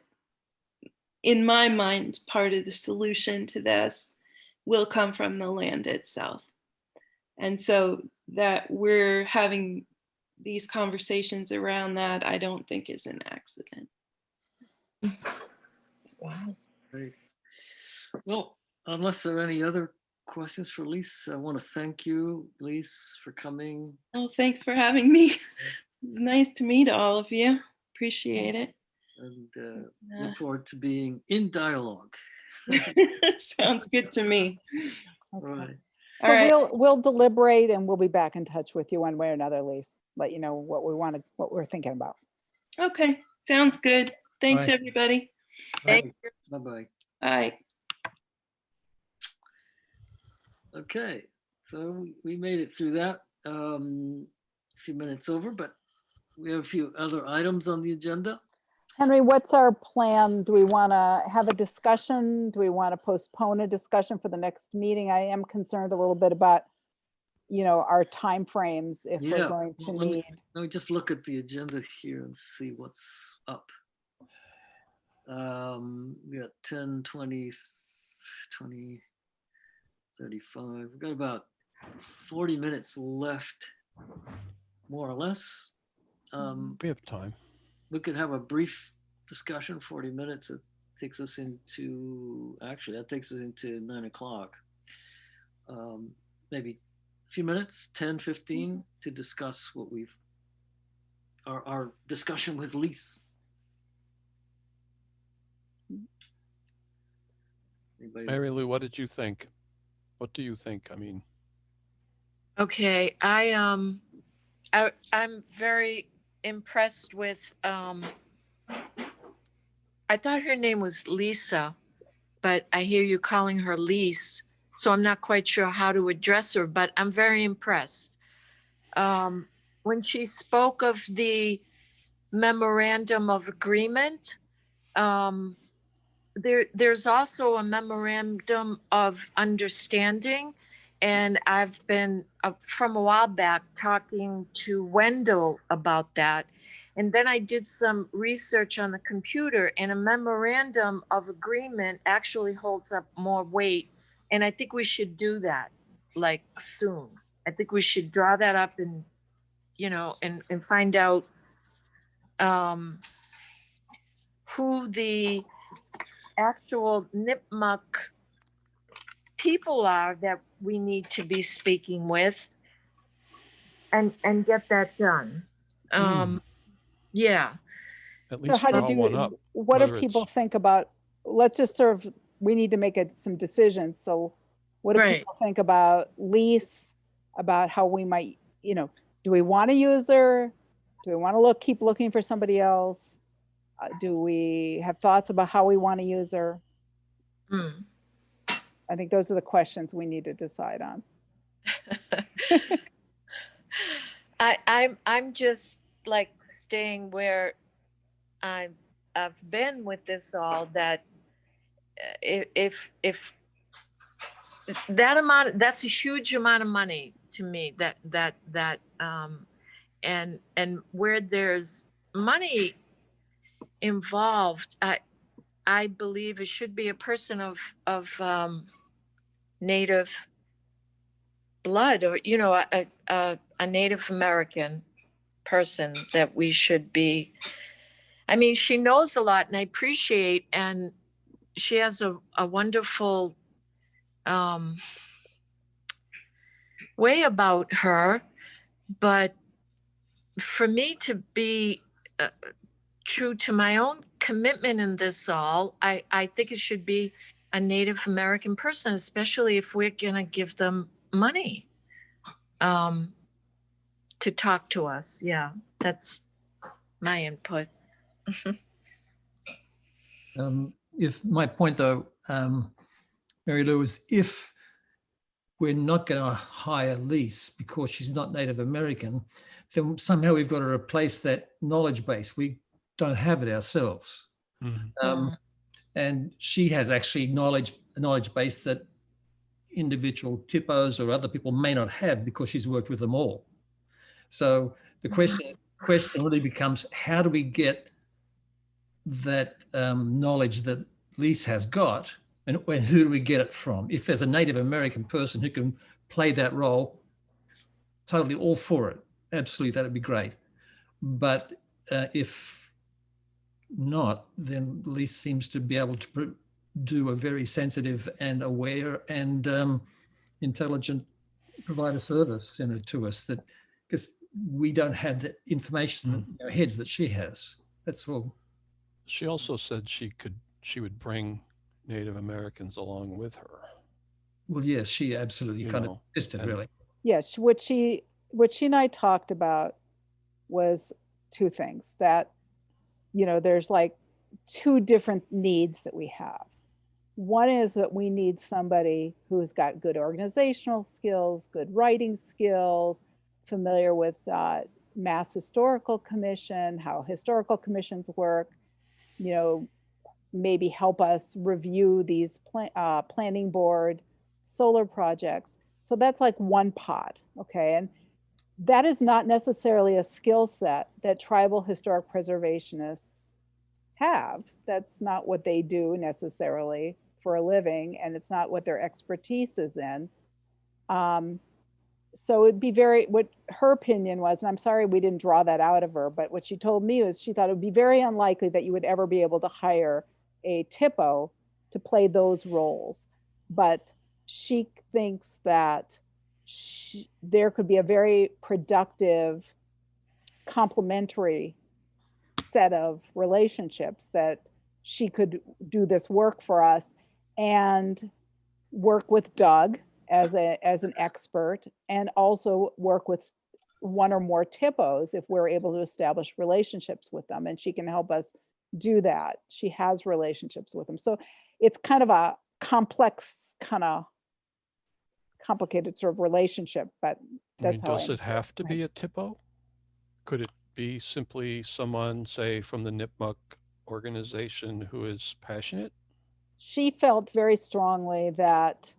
in my mind, part of the solution to this will come from the land itself. And so that we're having these conversations around that, I don't think is an accident. Wow. Great. Well, unless there are any other questions for Lise, I want to thank you, Lise, for coming. Oh, thanks for having me. It's nice to meet all of you. Appreciate it. And look forward to being in dialogue. Sounds good to me. All right. All So right. we'll deliberate and we'll be back in touch with you one way or another, Lise. Let you know what we're thinking about. Okay. Sounds good. Thanks, Bye. everybody. Thank you. Bye-bye. Bye. Okay, so we made it through that. A few minutes over, but we have a few other items on the agenda. Henry, what's our plan? Do we want to have a discussion? Do we want to postpone a discussion for the next meeting? I am concerned a little bit about, our timeframes if we're Yeah, going to well, let need. me just look at the agenda here and see what's up. We got 10, 20, 20, 35. We've got about 40 minutes left, more or less. We have time. We could have a brief discussion, 40 minutes. It takes us into, actually, that takes us into 9 o'clock. Maybe a few minutes, 10, 15, to discuss what our discussion with Lise. Anybody? Mary Lou, what did you think? What do you think? I mean, Okay, I'm very impressed with I thought her name was Lisa, but I hear you calling her Lise, so I'm not quite sure how to address her, but I'm very impressed. When she spoke of the memorandum of agreement, there's also a memorandum of understanding. And I've been from a while back talking to Wendell about that. And then I did some research on the computer, and a memorandum of agreement actually holds up more weight. And I think we should do that like soon. I think we should draw that up and, and find out who the actual Nipmuc people are that we need to be speaking with and get that done. Yeah. At So least how draw did one you, up. what do whether people it's- think about, let's just sort of, we need to make some decisions. So what do Right. people think about lease, about how we might, do we want to use her? Do we want to keep looking for somebody else? Do we have thoughts about how we want to use her? Mm. I think those are the questions we need to decide on. I'm just like staying where I've been with this all, that if that amount, that's a huge amount of money to me, and where there's money involved, I believe it should be a person of Native blood, or a Native American person that we should be. I mean, she knows a lot, and I appreciate, and she has a wonderful way about her. But for me to be true to my own commitment in this all, I think it should be a Native American person, especially if we're going to give them money to talk to us. Yeah, that's my input. If my point though, Mary Lou, is if we're not going to hire Lise because she's not Native American, then somehow we've got to replace that knowledge base. We don't have it ourselves. And she has actually a knowledge base that individual TIPOs or other people may not have because she's worked with them all. So the question really becomes, how do we get that knowledge that Lise has got, and who do we get it from? If there's a Native American person who can play that role, totally all for it. Absolutely, that'd be great. But if not, then Lise seems to be able to do a very sensitive and aware and intelligent provider service to us, that because we don't have the information in our heads that she has. That's all. She also said she would bring Native Americans along with her. Well, yes, she absolutely of insisted, really. Yes, what she and I talked about was two things, that, there's like two different needs that we have. One is that we need somebody who's got good organizational skills, good writing skills, familiar with Mass Historical Commission, how historical commissions work, maybe help us review these planning board solar projects. So that's like one pot, okay? And that is not necessarily a skill set that tribal historic preservationists have. That's not what they do necessarily for a living, and it's not what their expertise is in. So it'd be what her opinion was, and I'm sorry we didn't draw that out of her, but what she told me was she thought it would be very unlikely that you would ever be able to hire a TIPO to play those roles. But she thinks that there could be a very productive complementary set of relationships, that she could do this work for us and work with Doug as an expert, and also work with one or more TIPOs if we're able to establish relationships with them, and she can help us do that. She has relationships with them. So it's kind of a complex, kind of complicated sort of relationship, but that's how does it have to be a TIPO? Could it be simply someone, say, from the NIPMUC organization who is passionate? She felt very strongly that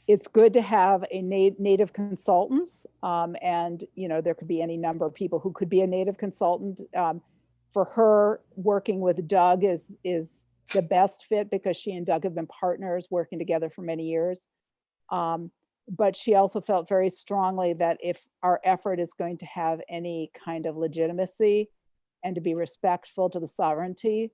it's good to have a native consultants, and there could be any number of people who could be a native consultant. For her, working with Doug is the best fit, because she and Doug have been partners working together for many years. But she also felt very strongly that if our effort is going to have any kind of legitimacy and to be respectful to the sovereignty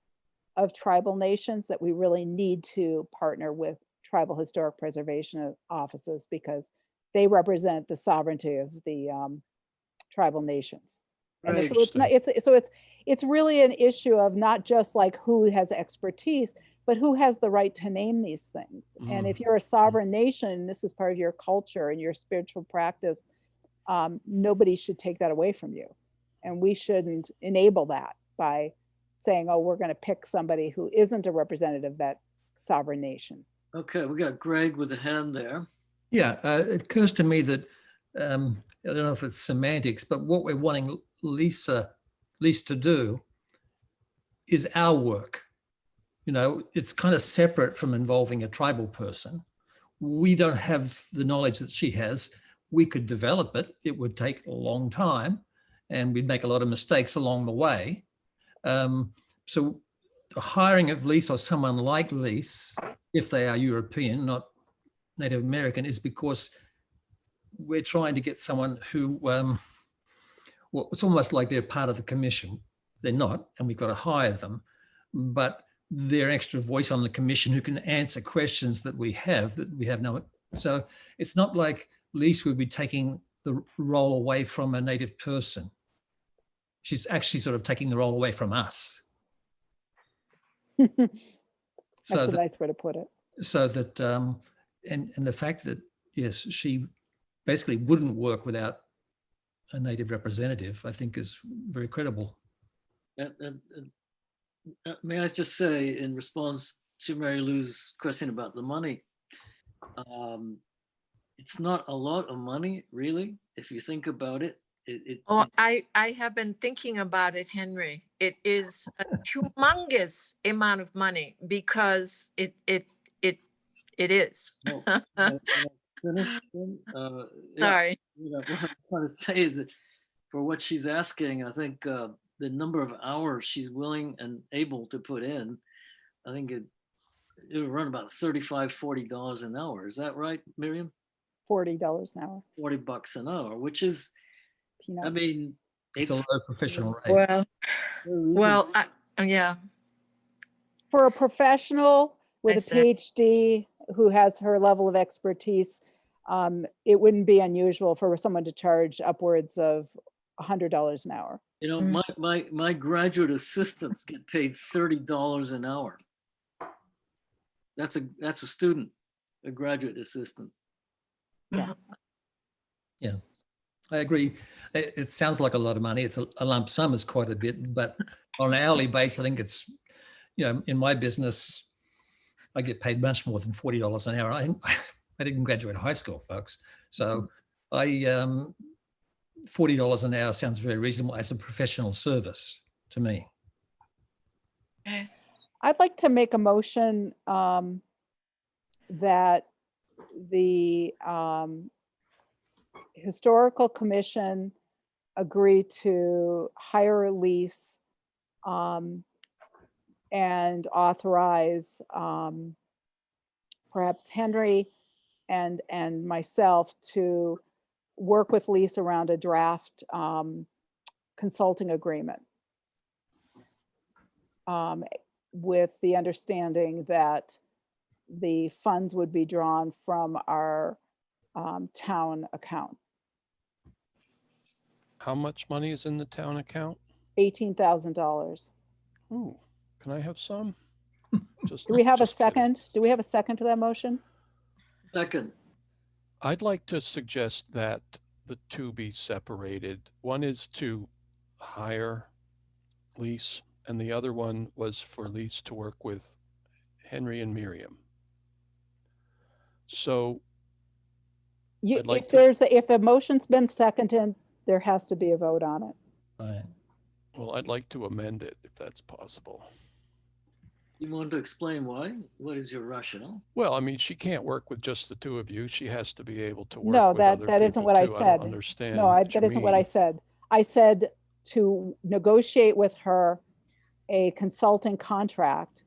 of tribal nations, that we really need to partner with tribal historic preservation offices because they represent the sovereignty of the tribal nations. And Right. so it's not, it's really an issue of not just like who has expertise, but who has the right to name these things. And if you're a sovereign nation, this is part of your culture and your spiritual practice, nobody should take that away from you. And we shouldn't enable that by saying, oh, we're going to pick somebody who isn't a representative of that sovereign nation. Okay, we got Greg with a hand there. Yeah, it occurs to me that I don't know if it's semantics, but what we're wanting Lise to do is our work. You know, it's kind of separate from involving a tribal person. We don't have the knowledge that she has. We could develop it. It would take a long time and we'd make a lot of mistakes along the way. So the hiring of Lise or someone like Lise, if they are European, not Native American, is because we're trying to get someone who, well, it's almost like they're part of the commission. They're not, and we've got to hire them, but they're an extra voice on the commission who can answer questions that we have no. So it's not like Lise would be taking the role away from a Native person. She's actually sort of taking the role away from us. That's a nice way to put it. So that, and the fact that, yes, she basically wouldn't work without a Native representative, I think is very credible. May I just say, in response to Mary Lou's question about the money, it's not a lot of money, really, if you think about it. Oh, I have been thinking about it, Henry. It is a humongous amount of money because it is. Sorry. What I'm trying to say is that for what she's asking, I think the number of hours she's willing and able to put in, I think it would run about $35, $40 an hour. Is that right, Miriam? $40 an hour. $40 an hour, which is, Peanuts. I mean, It's a low professional rate. Yeah. For a professional with I a see. PhD who has her level of expertise, it wouldn't be unusual for someone to charge upwards of $100 an hour. You know, my graduate assistants get paid $30 an hour. That's a student, a graduate assistant. Yeah. Yeah, I agree. It sounds like a lot of money. It's a lump sum is quite a bit, but on an hourly basis, I think it's, you know, in my business, I get paid much more than $40 an hour. I didn't graduate high school, folks. So $40 an hour sounds very reasonable as a professional service to me. Okay. I'd like to make a motion that the Historical Commission agree to hire a lease and authorize perhaps Henry and myself to work with Lise around a draft consulting agreement with the understanding that the funds would be drawn from our town account. How much money is in the town account? $18,000. Ooh, can I have some? Just, Do we have a just kidding. second? Do we have a second to that motion? Second, I'd like to suggest that the two be separated. One is to hire Lise, and the other one was for Lise to work with Henry and Miriam. So I'd like If a motion's been seconded, there has to be a vote on it. Right. well, I'd like to amend it if that's possible. you want to explain why? What is your rationale? Well, I mean, she can't work with just the two of you. She has to be able to work No, with other that isn't people what I too. I said. don't understand. No, what that you isn't what I mean. said. I said to negotiate with her a consulting contract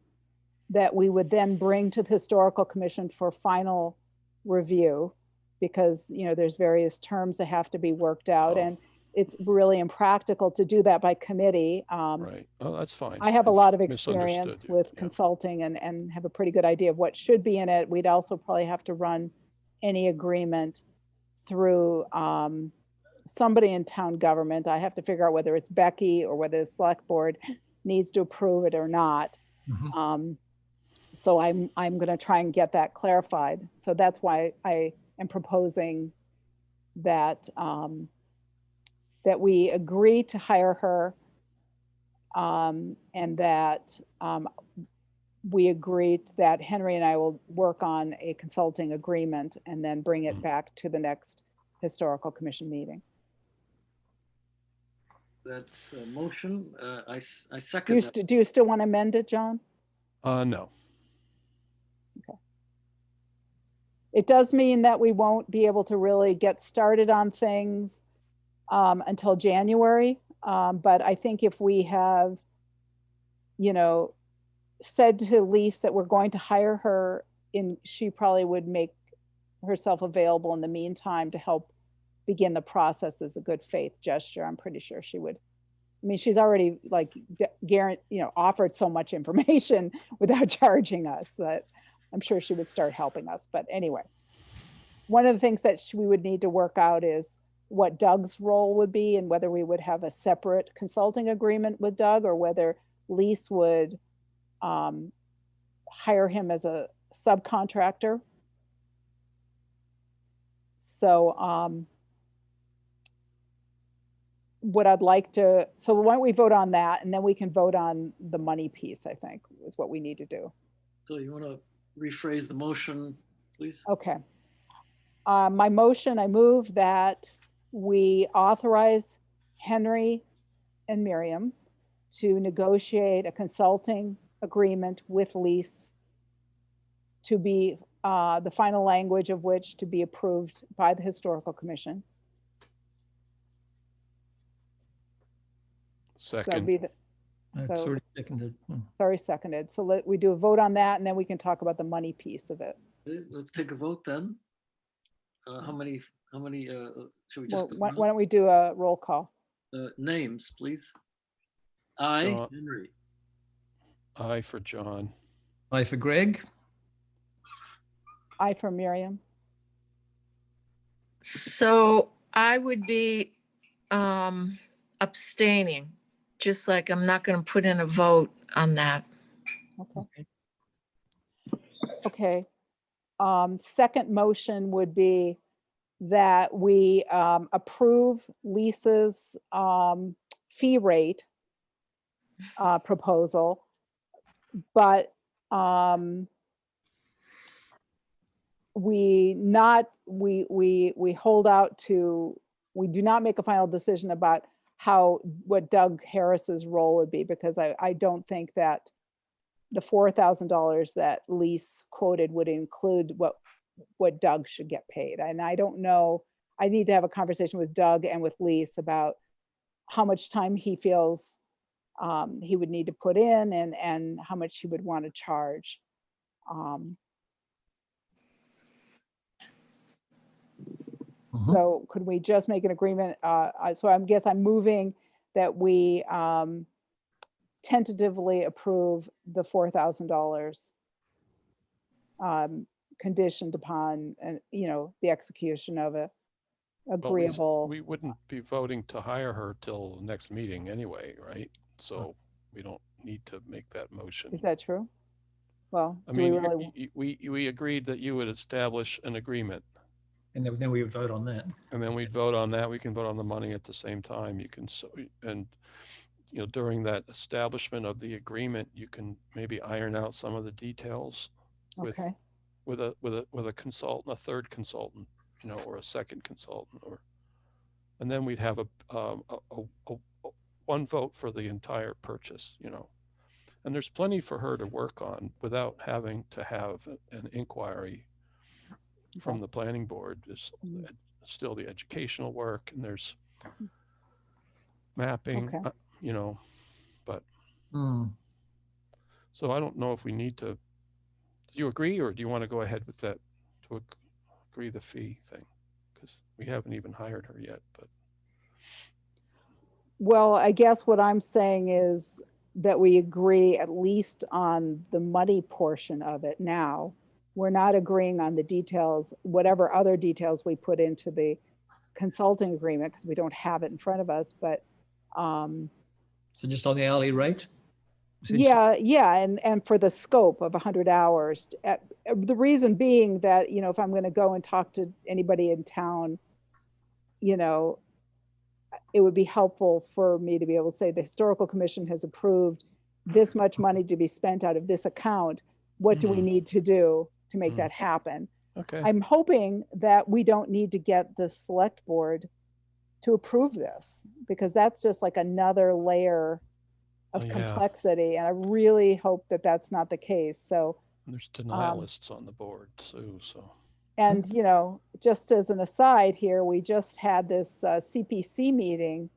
that we would then bring to the Historical Commission for final review, because, you know, there's various terms that have to be worked out. Oh. it's really impractical to do that by committee. Right. Oh, that's fine. I have a I've lot of misunderstood experience you. with Yeah. consulting and have a pretty good idea of what should be in it. We'd also probably have to run any agreement through somebody in town government. I have to figure out whether it's Becky or whether the select board needs to approve it or not. Mhm. So I'm going to try and get that clarified. So that's why I am proposing that that we agree to hire her, and that we agreed that Henry and I will work on a consulting agreement and then bring it back to the next historical commission meeting. That's a motion. I Do second you, that. do you still want to amend it, John? No. It does mean that we won't be able to really get started on things until January. But I think if we have, you know, said to Lise that we're going to hire her she probably would make herself available in the meantime to help begin the process as a good faith gesture. I'm pretty sure she would. I mean, she's already like offered so much information without charging us that I'm sure she would start helping us. But anyway, one of the things that we would need to work out is what Doug's role would be and whether we would have a separate consulting agreement with Doug or whether Lise would hire him as a subcontractor. So what I'd like to, so why don't we vote on that and then we can vote on the money piece, I think is what we need to do. So you want to rephrase the motion, please? Okay. My motion, I move that we authorize Henry and Miriam to negotiate a consulting agreement with Lise to be the final language of which to be approved by the Historical Commission. So that'd Second. be the, That's So- already seconded. sorry, seconded. So we do a vote on that and then we can talk about the money piece of it. Okay, let's take a vote then. How many, should we just? Well, why don't we do a roll call? Names, please. I, John. Henry. I for John. Aye for Greg. I for Miriam. So I would be abstaining, just like I'm not going to put in a vote on that. Okay. Okay. Second motion would be that we approve Lisa's fee rate proposal, but we hold out to, we do not make a final decision about what Doug Harris's role would be, because I don't think that the $4,000 that Lise quoted would include what Doug should get paid. And I don't know, I need to have a conversation with Doug and with Lise about how much time he feels he would need to put in and how much he would want to charge. Mhm. So could we just make an agreement? So I guess I'm moving that we tentatively approve the $4,000 conditioned upon, the execution of a Well, agreeable. we wouldn't be voting to hire her till next meeting anyway, right? So we don't need to make that motion. Is that true? Well, I do we mean, really? we agreed that you would establish an agreement And then we would vote on that. and then we'd vote on that. We can vote on the money at the same time. You can, and during that establishment of the agreement, you can maybe iron out some of the details with Okay, with a consultant, a third consultant, or a second consultant, and then we'd have a one vote for the entire purchase, and there's plenty for her to work on without having to have an inquiry from Okay. the planning board. There's Mhm. still the educational work and there's mapping, Okay. but Hmm. so I don't know if we need to, do you agree or do you want to go ahead with that, to agree the fee thing? Because we haven't even hired her yet, but. Well, I guess what I'm saying is that we agree at least on the money portion of it now. We're not agreeing on the details, whatever other details we put into the consulting agreement, because we don't have it in front of us, but So just on the hourly rate? essentially? yeah, and for the scope of 100 hours. The reason being that, if I'm going to go and talk to anybody in town, you know, it would be helpful for me to be able to say the historical commission has approved this much money to be spent out of this account. What do we need to do to make that happen? Okay. I'm hoping that we don't need to get the select board to approve this, because that's just like another layer of Oh, yeah. complexity. And I really hope that that's not the case. So, There's denialists on the board too, so. and just as an aside here, we just had this CPC meeting,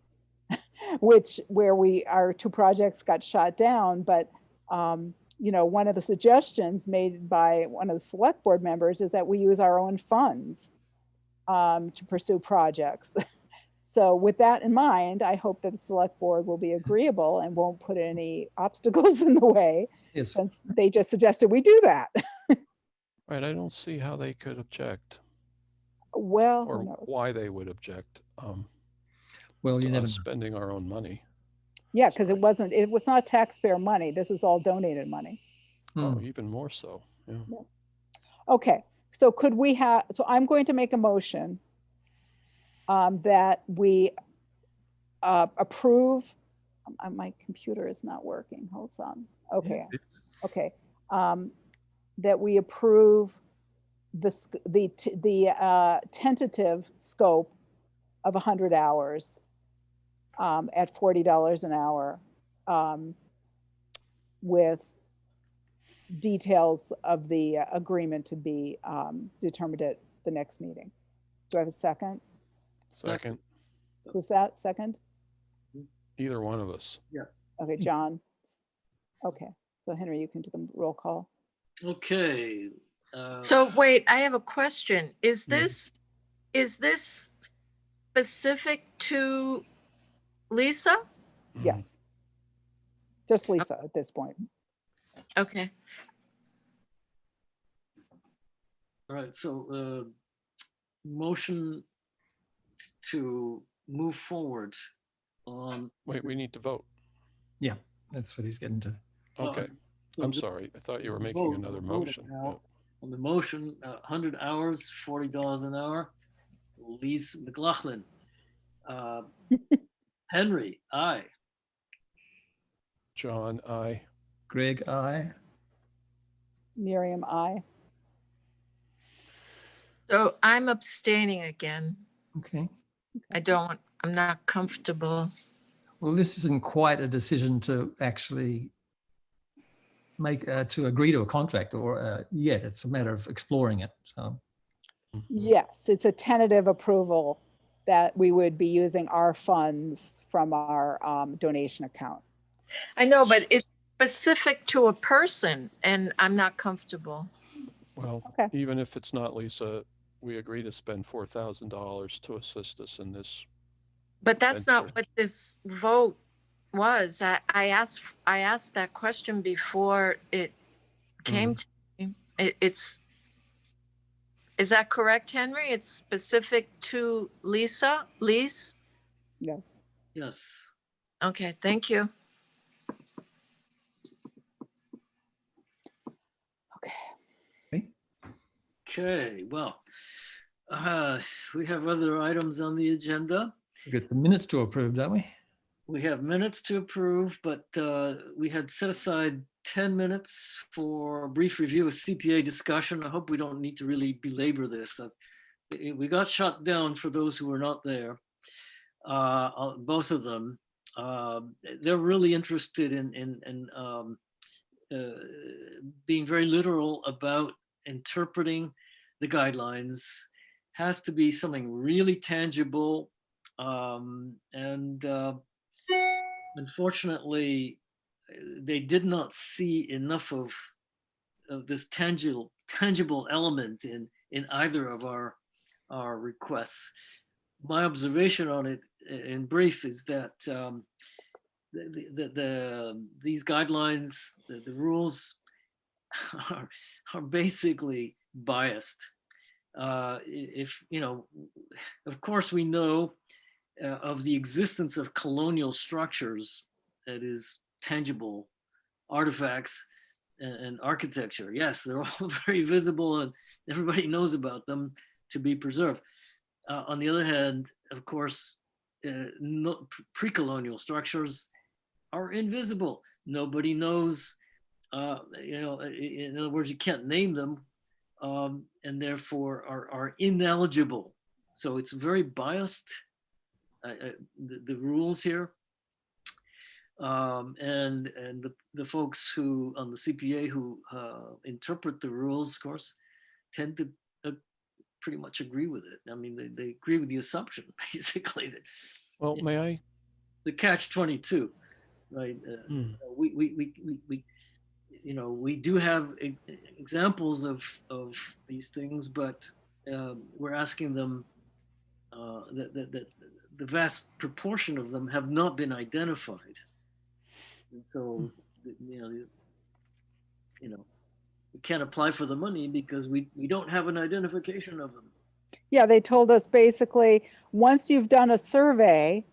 where our two projects got shot down. But one of the suggestions made by one of the select board members is that we use our own funds to pursue projects. So with that in mind, I hope that the select board will be agreeable and won't put any obstacles in the way, Yes. since they just suggested we do that. Right, I don't see how they could object Well, or who knows? why they would object Well, you to never us know. spending our own money. Yeah, because it was not taxpayer money. This was all donated money. Oh, Hmm. even more so. Yeah. Okay, so so I'm going to make a motion that we approve. My computer is not working. Hold on. Okay. Okay. That we approve the tentative scope of 100 hours at $40 an hour, with details of the agreement to be determined at the next meeting. Do I have a second? Second, Who's that? Second? either one of us. Okay, John. Okay, so Henry, you can do the roll call. Okay. So wait, I have a question. Is Yeah. this specific to Lisa? Mhm. Yes. Just Lisa at this point. Okay. All right, so motion to move forward on. Wait, we need to vote. Yeah, that's what he's getting to. Okay, so I'm the- sorry. I thought you were the making vote, another we're voting motion. now on the motion, 100 hours, $40 an hour. Lise McLaughlin. Henry, aye. John, I. Greg, aye. Miriam, I. So I'm abstaining again. Okay. I'm not comfortable. Well, this isn't quite a decision to actually make to agree to a contract or yet. It's a matter of exploring it. So Yes, it's a tentative approval that we would be using our funds from our donation account. I know, but it's specific to a person and I'm not comfortable. Well, Okay. even if it's not Lisa, we agree to spend $4,000 to assist us in this. But that's not Venture. what this vote was. I asked that question before it came to me. Is that correct, Henry? It's specific to Lisa? Lise? Yes. Yes. Okay, thank you. Okay. Okay, well, we have other items on the agenda. we got the minutes to approve, don't we? We have minutes to approve, but we had set aside 10 minutes for a brief review of CPA discussion. I hope we don't need to really belabor this. We got shut down for those who were not there, both of them. They're really interested in being very literal about interpreting the guidelines. Has to be something really tangible, and unfortunately, they did not see enough of this tangible element in either of our requests. my observation on it in brief is that these guidelines, the rules are basically biased. If you know, of course, we know of the existence of colonial structures that is tangible artifacts and architecture. Yes, they're all very visible and everybody knows about them to be preserved. On the other hand, of course, no, pre-colonial structures are invisible. Nobody knows, in other words, you can't name them, and therefore are ineligible. So it's very biased, the rules here. And the folks who on the CPA who interpret the rules, of course, tend to pretty much agree with it. I mean, they agree with the assumption, basically, that Well, may I? the catch 22, right? Hmm. We do have examples of these things, but we're asking them that the vast proportion of them have not been identified. And so, we can't apply for the money because we don't have an identification of them. Yeah, they told us basically, once you've done a survey,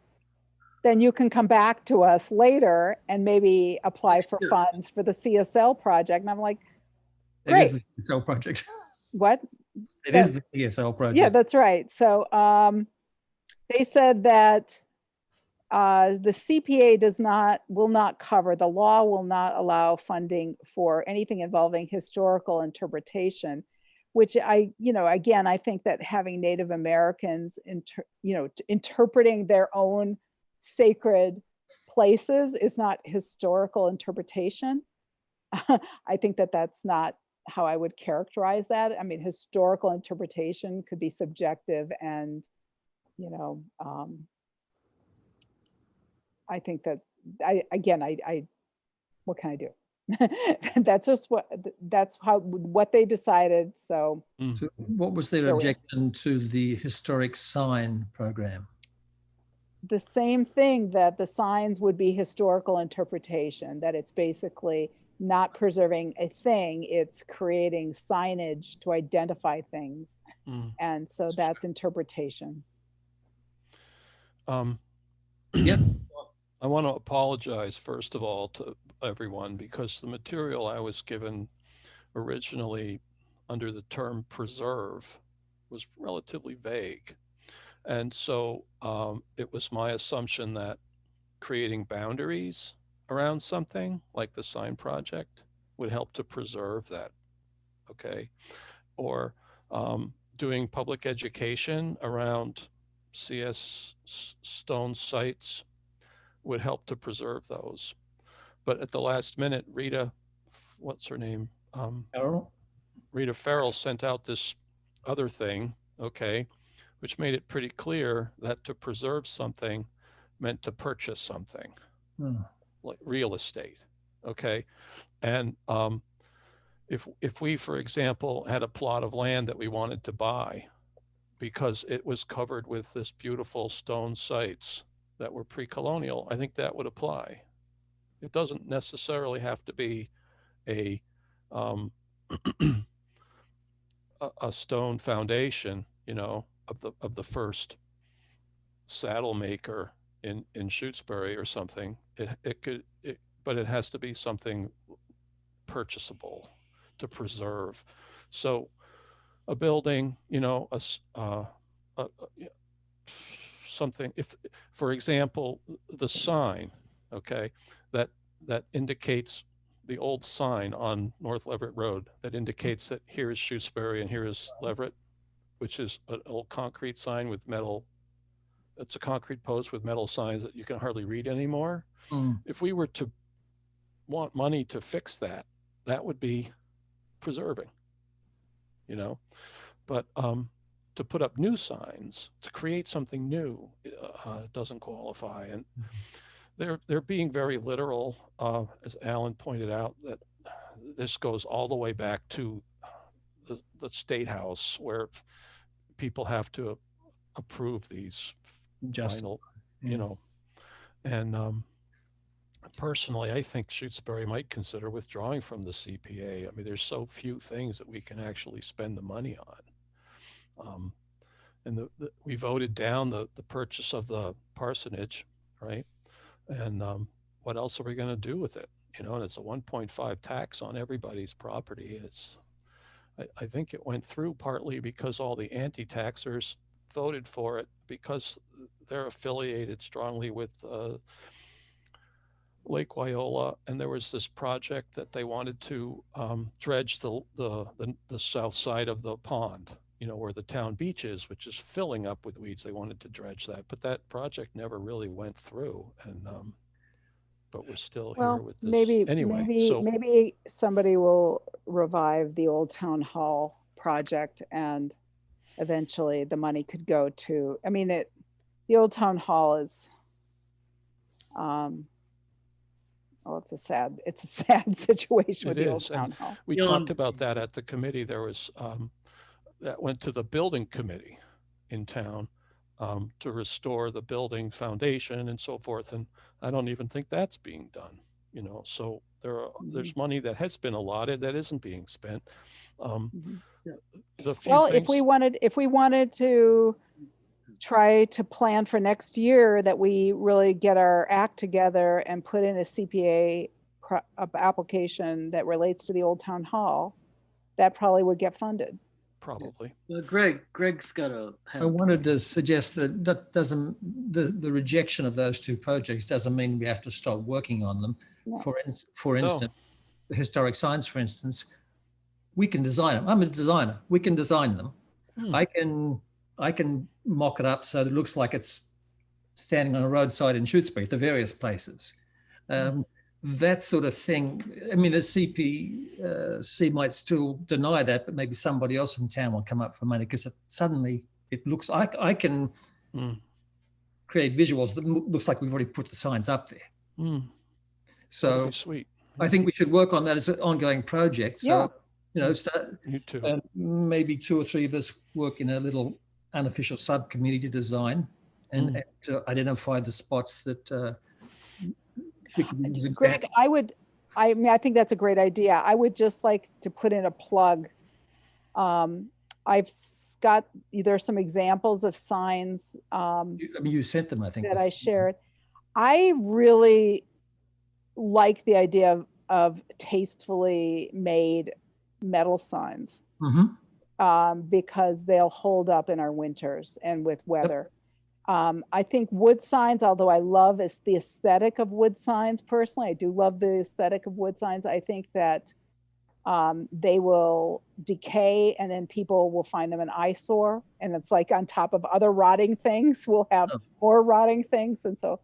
then you can come back to us later and maybe apply for Sure. funds for the CSL project. And I'm like, It is great. the CSL project. What? It is the CSL project. Yeah, that's right. So they said that the CPA will not cover, the law will not allow funding for anything involving historical interpretation, which again, I think that having Native Americans, interpreting their own sacred places is not historical interpretation. I think that that's not how I would characterize that. I mean, historical interpretation could be subjective and, I think that what can I do? That's just what they decided. So So what was their Here we are. objection to the historic sign program? the same thing, that the signs would be historical interpretation, that it's basically not preserving a thing, it's creating signage to identify things. Mm. And so that's interpretation. Yep. I want to apologize, first of all, to everyone because the material I was given originally under the term preserve was relatively vague. And so it was my assumption that creating boundaries around something like the sign project would help to preserve that. Okay. Or doing public education around CS stone sites would help to preserve those. But at the last minute, Rita, what's her name? Carol? Rita Farrell sent out this other thing, okay, which made it pretty clear that to preserve something meant to purchase something, like real estate, okay? And if we, for example, had a plot of land that we wanted to buy because it was covered with this beautiful stone sites that were pre-colonial, I think that would apply. It doesn't necessarily have to be a a stone foundation, of the first saddle maker in Shutesbury or something. But it has to be something purchasable to preserve. So a building, something, if, for example, the sign, okay, that indicates the old sign on North Leverett Road that indicates that here is Shutesbury and here is Leverett, which is an old concrete sign with metal. It's a concrete post with metal signs that you can hardly read anymore. If we were to want money to fix that, that would be preserving, but to put up new signs, to create something new, doesn't qualify. And they're being very literal, as Alan pointed out, that this goes all the way back to the State House, where people have to approve these Just, final, yeah. you know, and personally, I think Shutesbury might consider withdrawing from the CPA. I mean, there's so few things that we can actually spend the money on. And we voted down the purchase of the parsonage, right? And what else are we going to do with it? You know, and it's a 1.5 tax on everybody's property. I think it went through partly because all the anti-taxers voted for it because they're affiliated strongly with Lake Wyola, and there was this project that they wanted to dredge the south side of the pond, you know, where the town beach is, which is filling up with weeds. They wanted to dredge that, but that project never really went through. And but we're still here Well, with this maybe, anyway. maybe, So maybe somebody will revive the old town hall project and eventually the money could go to, I mean, the old town hall is, well, it's a sad situation with it the old is, town and hall. we Beyond- talked about that at the committee. There was that went to the building committee in town to restore the building foundation and so forth. And I don't even think that's being done, you know, so there's money that has been allotted that isn't being spent. Mhm. The few Well, things, if we wanted to try to plan for next year, that we really get our act together and put in a CPA application that relates to the old town hall, that probably would get funded. probably. Greg's got a I hand. wanted to suggest that that doesn't, the rejection of those two projects doesn't mean we have to stop working on them. No. For instance, the historic signs, for instance, we can design them. I'm a designer. We can design them. Hmm. I can mock it up so that it looks like it's standing on a roadside in Shutesbury at the various places. That sort of thing. I mean, the CPC might still deny that, but maybe somebody else in town will come up for money because suddenly it looks, I can create visuals that looks like we've already put the signs up there. That'd So be sweet. I think we should work on that as an ongoing project. So, Yeah. you know, start, You too. maybe 2 or 3 of us work in a little unofficial subcommittee to design and to identify the spots that we could use as Greg, examples. I mean, I think that's a great idea. I would just like to put in a plug. There's some examples of signs I mean, you sent them, I think. that I shared. I really like the idea of tastefully made metal signs because they'll hold up in our winters and with weather. I think wood signs, although I love the aesthetic of wood signs personally, I do love the aesthetic of wood signs. I think that they will decay and then people will find them an eyesore. And it's like on top of other rotting things, we'll have more rotting things. And so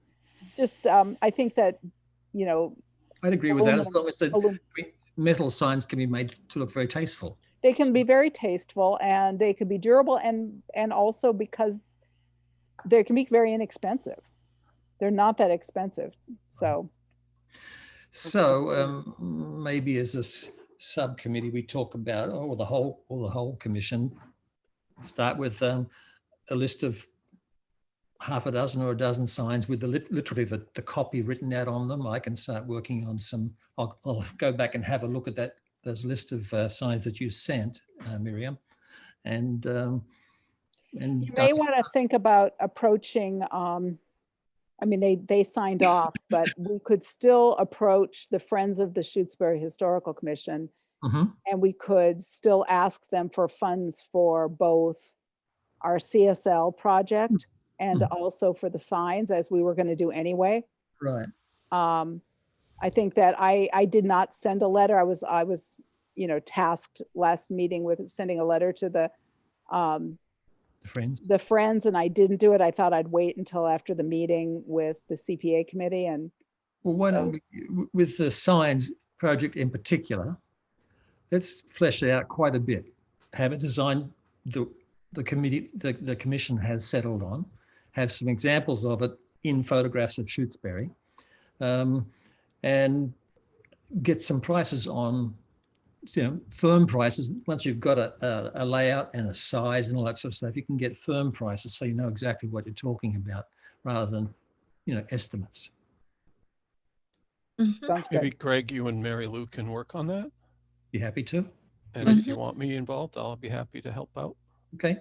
just, I think that, you know, I'd agree with that as long as the aluminum. metal signs can be made to look very tasteful. They can be very tasteful and they can be durable and also because they can be very inexpensive. They're not that expensive. So maybe as this subcommittee we talk about, or the whole commission, start with a list of half a dozen or a dozen signs with literally the copy written out on them. I can start working on some. I'll go back and have a look at those list of signs that you sent, Miriam, and you may want to think about approaching. I mean, they signed off, but we could still approach the Friends of the Shutesbury Historical Commission, and we could still ask them for funds for both our CSL project and also for the signs, as we were going to do anyway. Right. I think that I did not send a letter. I was, you know, tasked last meeting with sending a letter to the friends, and I didn't do it. I thought I'd wait until after the meeting with the CPA committee. And well, why don't we, with the signs project in particular, let's flesh it out quite a bit. Have a design the committee, the commission has settled on, have some examples of it in photographs of Shutesbury, and get some prices on firm prices, once you've got a layout and a size and all that sort of stuff, you can get firm prices so you know exactly what you're talking about rather than, estimates. Mhm. Sounds Maybe good. Greg, you and Mary Lou can work on that. You happy to? And if Mm-hmm. you want me involved, I'll be happy to help out, Okay.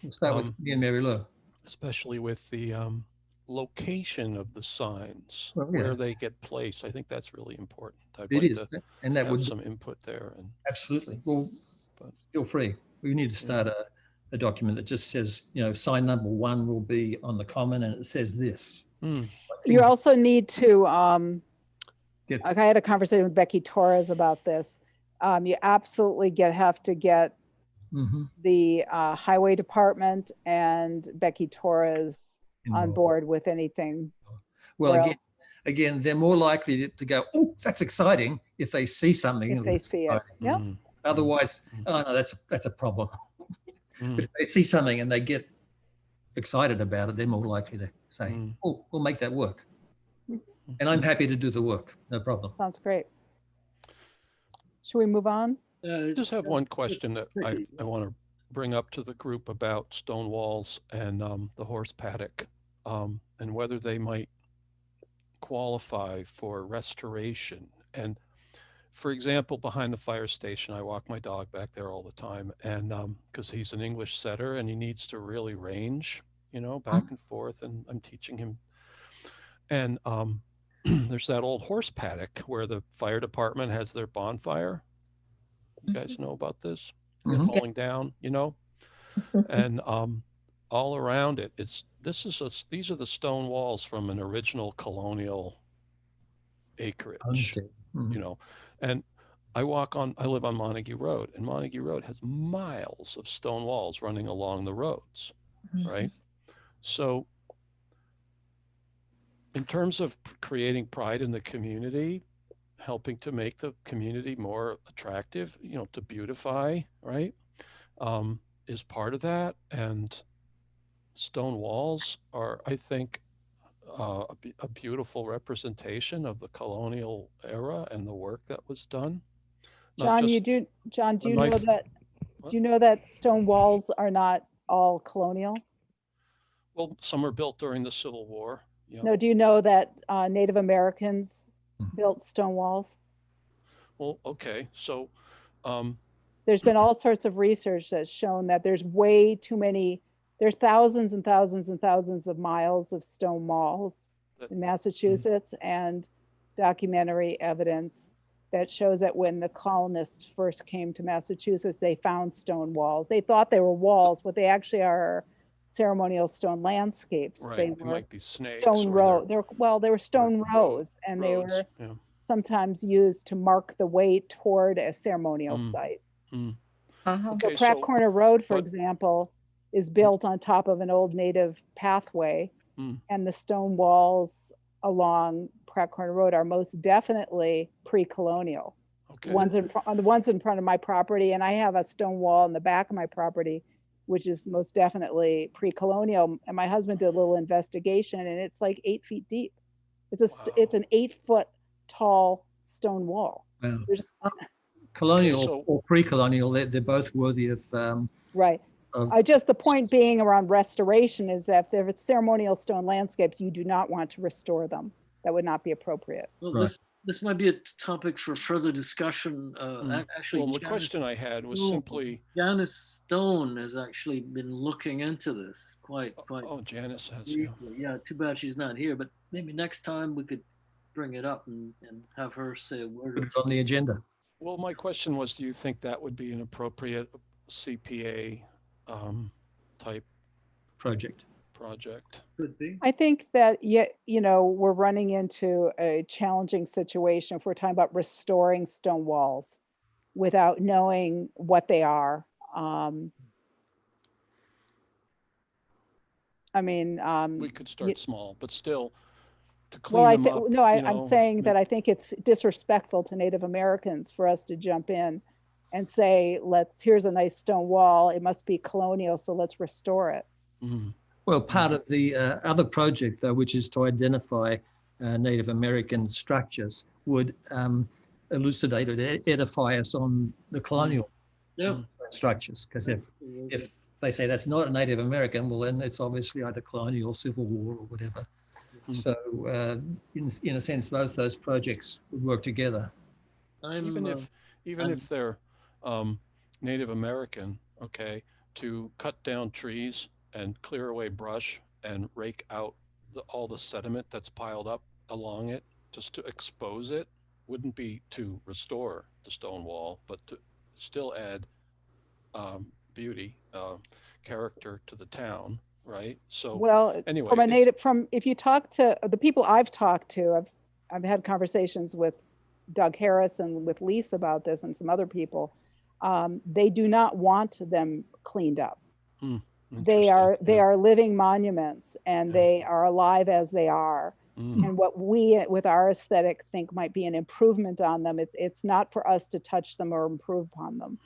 We'll start with me and Mary Lou. especially with the location of the signs, Well, yeah. where they get placed. I think that's really important. I'd It like is. to And that have would some input there. And absolutely. Well, But- feel free. We need to start a document that just says, sign number 1 will be on the common and it says this. Hmm. You Things also need to, get- I had a conversation with Becky Torres about this. You absolutely have to get Mhm. the highway department and Becky Torres on Involved. board with anything. Well, or again, they're more likely to go, oh, that's exciting if they see something. if that they looks see it. exciting. Yep. Mm. Otherwise, oh no, that's a problem. Mm. But if they see something and they get excited about it, they're more likely to say, Mm. oh, we'll make that work. And I'm happy to do the work, no problem. Sounds great. Should we move on? I just have one question that I tricky. want to bring up to the group about stone walls and the horse paddock, and whether they might qualify for restoration. And for example, behind the fire station, I walk my dog back there all the time, and because he's an English setter and he needs to really range, back and forth, and I'm teaching him. And there's that old horse paddock where the fire department has their bonfire. You guys know about this? It's Mhm. falling down, and all around it, these are the stone walls from an original colonial acreage, Understand. Mhm. and I live on Montague Road, and Montague Road has miles of stone walls running along the roads, right? So in terms of creating pride in the community, helping to make the community more attractive, to beautify, right? Is part of that. And stone walls are, I think, a beautiful representation of the colonial era and the work that was done. Not John, just John, do a you know knife- that, What? do you know that stone walls are not all colonial? Well, some were built during the Civil War. Yeah. No, do you know that Native Americans Hmm. built stone walls? Well, okay. So, um, There's been all sorts of research that's shown that there's way too many, there's thousands and thousands and thousands of miles of stone walls That- in Massachusetts, and documentary evidence that shows that when the colonists first came to Massachusetts, they found stone walls. They thought they were walls, but they actually are ceremonial stone landscapes. right. They It were might be snakes. stone or row. They were stone roads, rows, and they roads. were Yeah. sometimes used to mark the way toward a ceremonial Mm. site. Uh-huh. Okay. So Pratt So, Corner Road, for but- example, is built on top of an old native pathway, Mm. and the stone walls along Pratt Corner Road are most definitely pre-colonial. okay. The ones in front of my property, and I have a stone wall in the back of my property, which is most definitely pre-colonial. And my husband did a little investigation, and it's like 8 feet deep. It's an 8-foot tall stone wall. Wow. There's- Colonial so- or pre-colonial, they're both worthy of, Right. of The point being around restoration is that if it's ceremonial stone landscapes, you do not want to restore them. That would not be appropriate. Well, Right. this might be a topic for further discussion. Actually, Well, the Janice question I had was Stone- simply, Janice Stone has actually been looking into this quite oh, Janice has, yeah. deeply. Yeah, too bad she's not here, but maybe next time we could bring it up and have her say a word put or it two. on the agenda. Well, my question was, do you think that would be an appropriate CPA type Project. project? Could be. I think that we're running into a challenging situation if we're talking about restoring stone walls without knowing what they are. I mean, We could start small, but still to well, clean them up. I'm saying that I think it's disrespectful to Native Americans for us to jump in and say, here's a nice stone wall. It must be colonial, so let's restore it. Mhm. Well, part of the other project, though, which is to identify Native American structures, would elucidate or edify us on the colonial Yeah. structures. Because if they say that's not a Native American, well, then it's obviously either colonial, civil war, or whatever. Mm. So, in a sense, both those projects would work together. Even I'm- if they're Native American, okay, to cut down trees and clear away brush and rake out all the sediment that's piled up along it, just to expose it, wouldn't be to restore the stone wall, but to still add beauty, character to the town, right? So Well, anyway, from a it's- native, if you talk to the people I've talked to, I've had conversations with Doug Harris and with Lisa about this and some other people. They do not want them cleaned up. They interesting. are living monuments, and Yeah. they are alive as they are. Mm. And what we, with our aesthetic, think might be an improvement on them, it's not for us to touch them or improve upon them.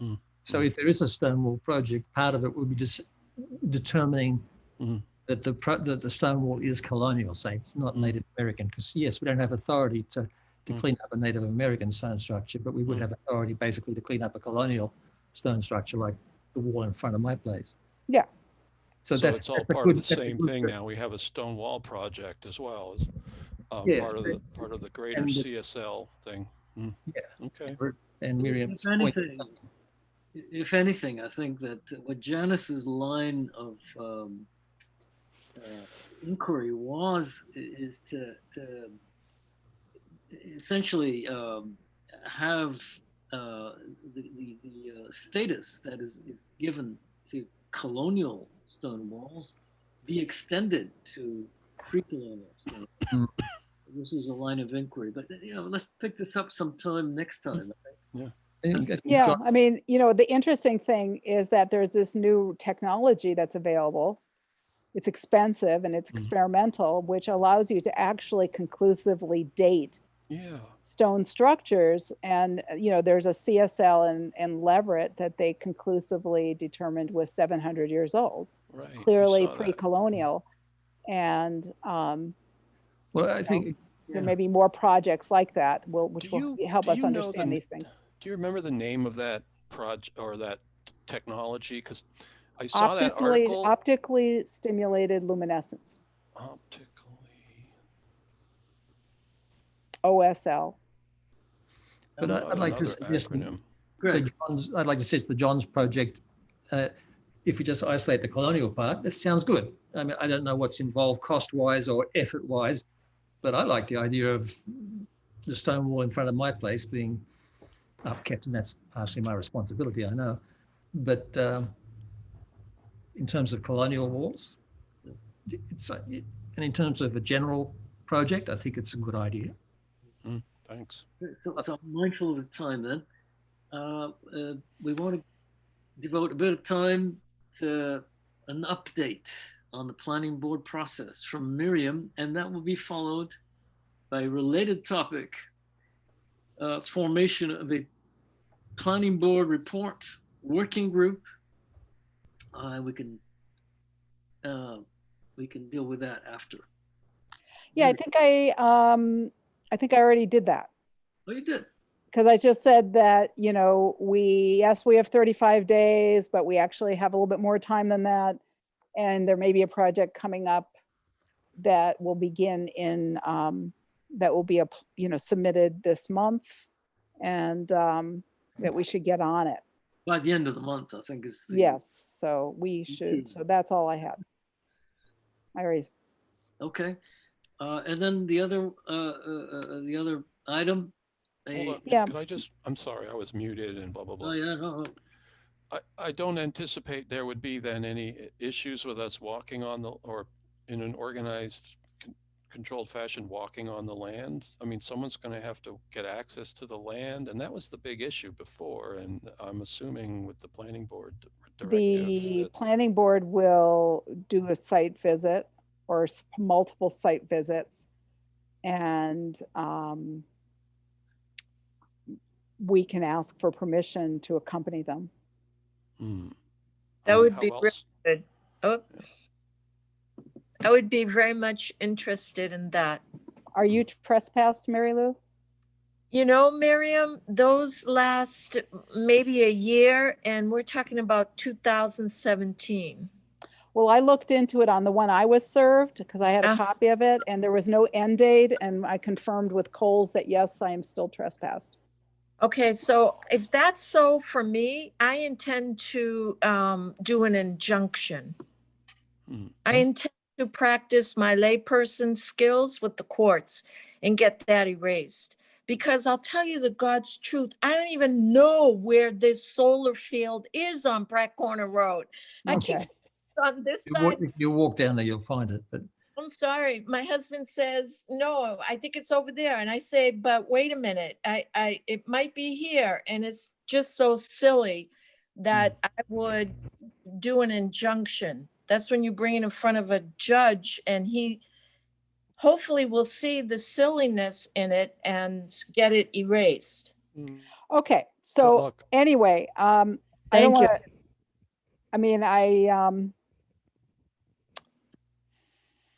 So if there is a Stonewall project, part of it would be just determining that the Stonewall is colonial, say it's not Native American, because yes, we don't have authority to clean up a Native American stone structure, but we would have authority basically to clean up a colonial stone structure like the wall in front of my place. Yeah. So that's it's all that's a part of good- the that's a same good thing thing. now. We have a stone wall project as well as Yes, part of the greater and the- CSL thing. Yeah. Okay. And Miriam's If point. anything, I think that what Janice's line of inquiry is to essentially have the status that is given to colonial stone walls be extended to pre-colonial stone. Mm. This is a line of inquiry, but let's pick this up sometime next time. I think Yeah, John- I mean, the interesting thing is that there's this new technology that's available. It's expensive and it's experimental, which allows you to actually conclusively date Yeah. stone structures. And, there's a CSL in Leverett that they conclusively determined was 700 years old, Right. I clearly saw that. pre-colonial. And well, I think there may be more projects like that which Do will you- help do us you know understand the- these things. Do you remember the name of that project or that technology? Because I saw that article. Optically stimulated luminescence, Optically. OSL. But I'd like to Another suggest acronym. Greg, I'd like to suggest the John's project. If you just isolate the colonial part, it sounds good. I mean, I don't know what's involved cost-wise or effort-wise, but I like the idea of the stone wall in front of my place being upkept, and that's partially my responsibility, I know. But in terms of colonial walls, and in terms of a general project, I think it's a good idea. Thanks. so I'm mindful of the time then. We want to devote a bit of time to an update on the planning board process from Miriam, and that will be followed by a related topic, formation of a planning board report working group. We can deal with that after. Yeah, I think I already did that. Oh, you did. Because I just said that, we have 35 days, but we actually have a little bit more time than that. And there may be a project coming up that will begin that will be, submitted this month, and that we should get on it. By the end of the month, I think is the. Yes, so we should, so that's all I have. I already, Okay. And then the other item. Hold on. Yeah. Could I just, I'm sorry, I was muted and blah, blah, blah. Oh, yeah, no. I don't anticipate there would be then any issues with us walking on or in an organized, controlled fashion, walking on the land. I mean, someone's going to have to get access to the land, and that was the big issue before. And I'm assuming with the planning board directive. the planning board will do a site visit or multiple site visits, and we can ask for permission to accompany them. That would be how really else- good. Oh, I would be very much interested in that. Are you trespassed, Mary Lou? You know, Miriam, those last maybe a year, and we're talking about 2017. Well, I looked into it on the one I was served because I had a Uh. copy of it and there was no end date. And I confirmed with Coles that yes, I am still trespassed. Okay, so if that's so for me, I intend to do an injunction. I intend to practice my layperson skills with the courts and get that erased. Because I'll tell you the God's truth, I don't even know where this solar field is on Pratt Corner Road. I keep Okay. on this You side. walk, you walk down there, you'll find it. But I'm sorry. My husband says, no, I think it's over there. And I say, but wait a minute, it might be here. And it's just so silly that I would do an injunction. That's when you bring it in front of a judge and he hopefully will see the silliness in it and get it erased. Okay. Good So luck. anyway, I don't Thank you. want to, I mean,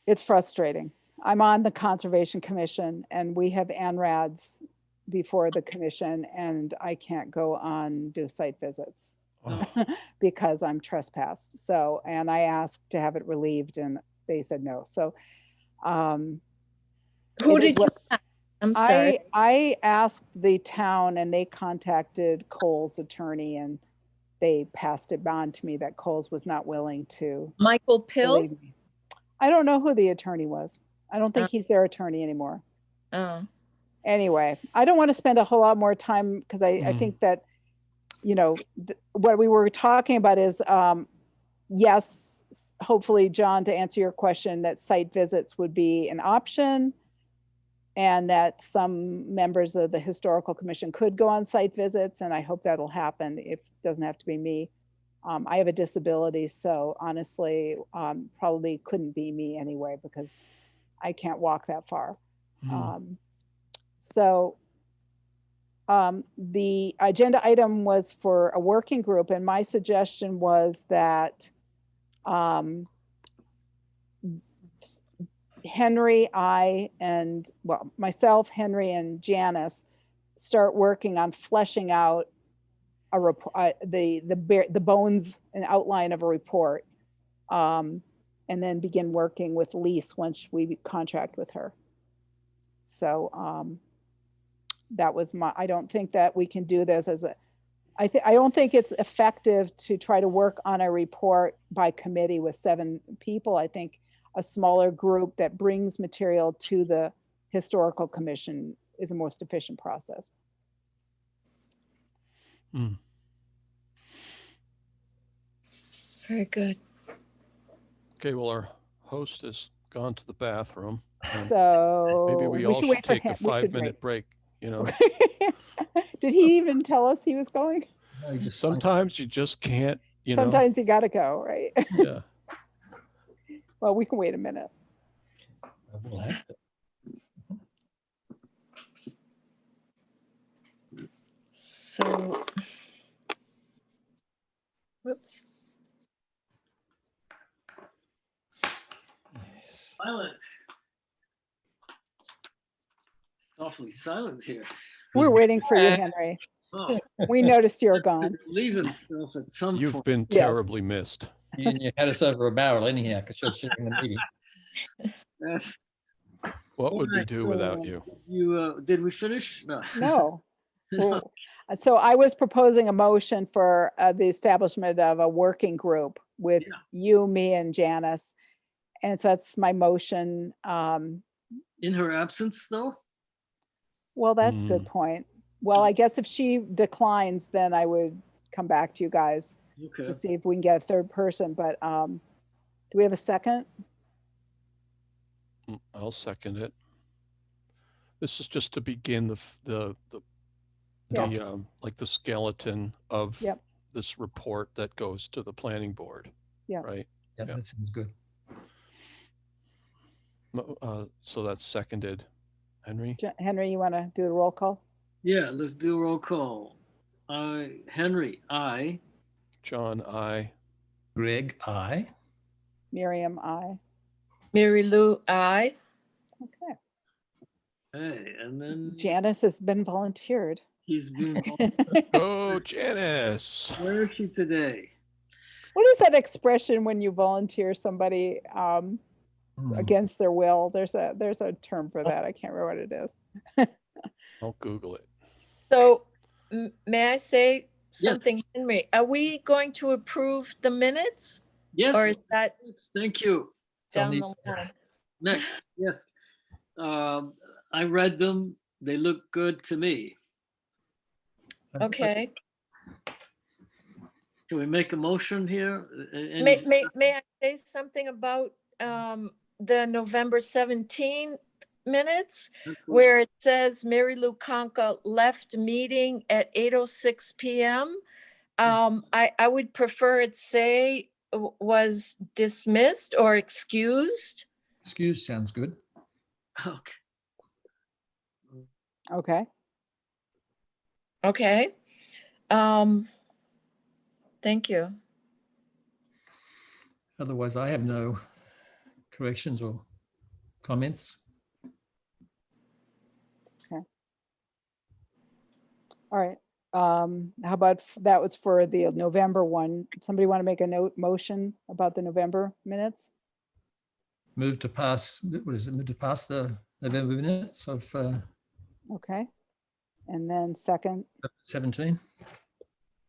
it's frustrating. I'm on the Conservation Commission and we have ANRADs before the commission and I can't go on do site visits Oh, because I'm trespassed. So, and I asked to have it relieved and they said no. So, Who it is did you what- ask? I'm sorry. I asked the town and they contacted Cole's attorney and they passed it on to me that Cole's was not willing to Michael Pill? relieve me. I don't know who the attorney was. I don't think he's their attorney anymore. Oh, Anyway, I don't want to spend a whole lot more time because I think that, you know, what we were talking about is, yes, hopefully, John, to answer your question, that site visits would be an option and that some members of the Historical Commission could go on site visits. And I hope that'll happen. If it doesn't have to be me. I have a disability, so honestly, probably couldn't be me anyway because I can't walk that far. So the agenda item was for a working group, and my suggestion was that Henry, and well, myself, Henry, and Janice start working on fleshing out a report, the bones and outline of a report, and then begin working with Lise once we contract with her. So that was I don't think that we can do this as I don't think it's effective to try to work on a report by committee with 7 people. I think a smaller group that brings material to the Historical Commission is a most efficient process. very good. Okay, well, our host has gone to the bathroom. So Maybe we all should should wait for take him. a We should 5-minute break, you know. Did he even tell us he was going? no, you just Sometimes you just can't, you know. Sometimes you got to go, right? Yeah. Well, we can wait a minute. we'll have to. So, whoops. Yes. Silent. It's awfully silent here. We're waiting for you, Henry. Oh, We noticed you're gone. leave himself at some You've point. been Yes. terribly missed. And you had us over a barrel anyhow because you're chairing the meeting. Yes. What would we Alright, do without you? You did we finish? No. No. Well, so I was proposing a motion for the establishment of a working group with Yeah. you, me, and Janice. And so that's my motion. In her absence, though. Well, that's a good point. Well, I guess if she declines, then I would come back to you guys Okay. to see if we can get a third person. But do we have a second? I'll second it. This is just to begin the Yeah. like the skeleton of Yep. this report that goes to the planning board. Yeah. Right. Yeah, Yeah. that sounds good. So that's seconded. Henry? Henry, you want to do the roll call? Yeah, let's do a roll call. Henry, I. John, I. Greg, aye. Miriam, I. Mary Lou, I. Okay. Hey, and then Janice has been volunteered. he's been, Oh, Janice. where is she today? What is that expression when you volunteer somebody Hmm. against their will? There's a term for that. I can't remember what it is. I'll Google it. So may I say Yes. something, Henry? Are we going to approve the minutes Yes. or is that yes, thank you. It's on down the- the line? Next, yes. I read them. They look good to me. Okay. Can we make a motion here? May I say something about the November 17 minutes where it says Mary Lou Conca left meeting at 8:06 p.m. I would prefer it say was dismissed or excused. Excuse sounds good. Okay. Okay. Okay. Thank you. Otherwise, I have no corrections or comments. All right. How about that was for the November one. Somebody want to make a motion about the November minutes? Move to pass, what is it? Move to pass the November minutes of Okay. And then second, 17.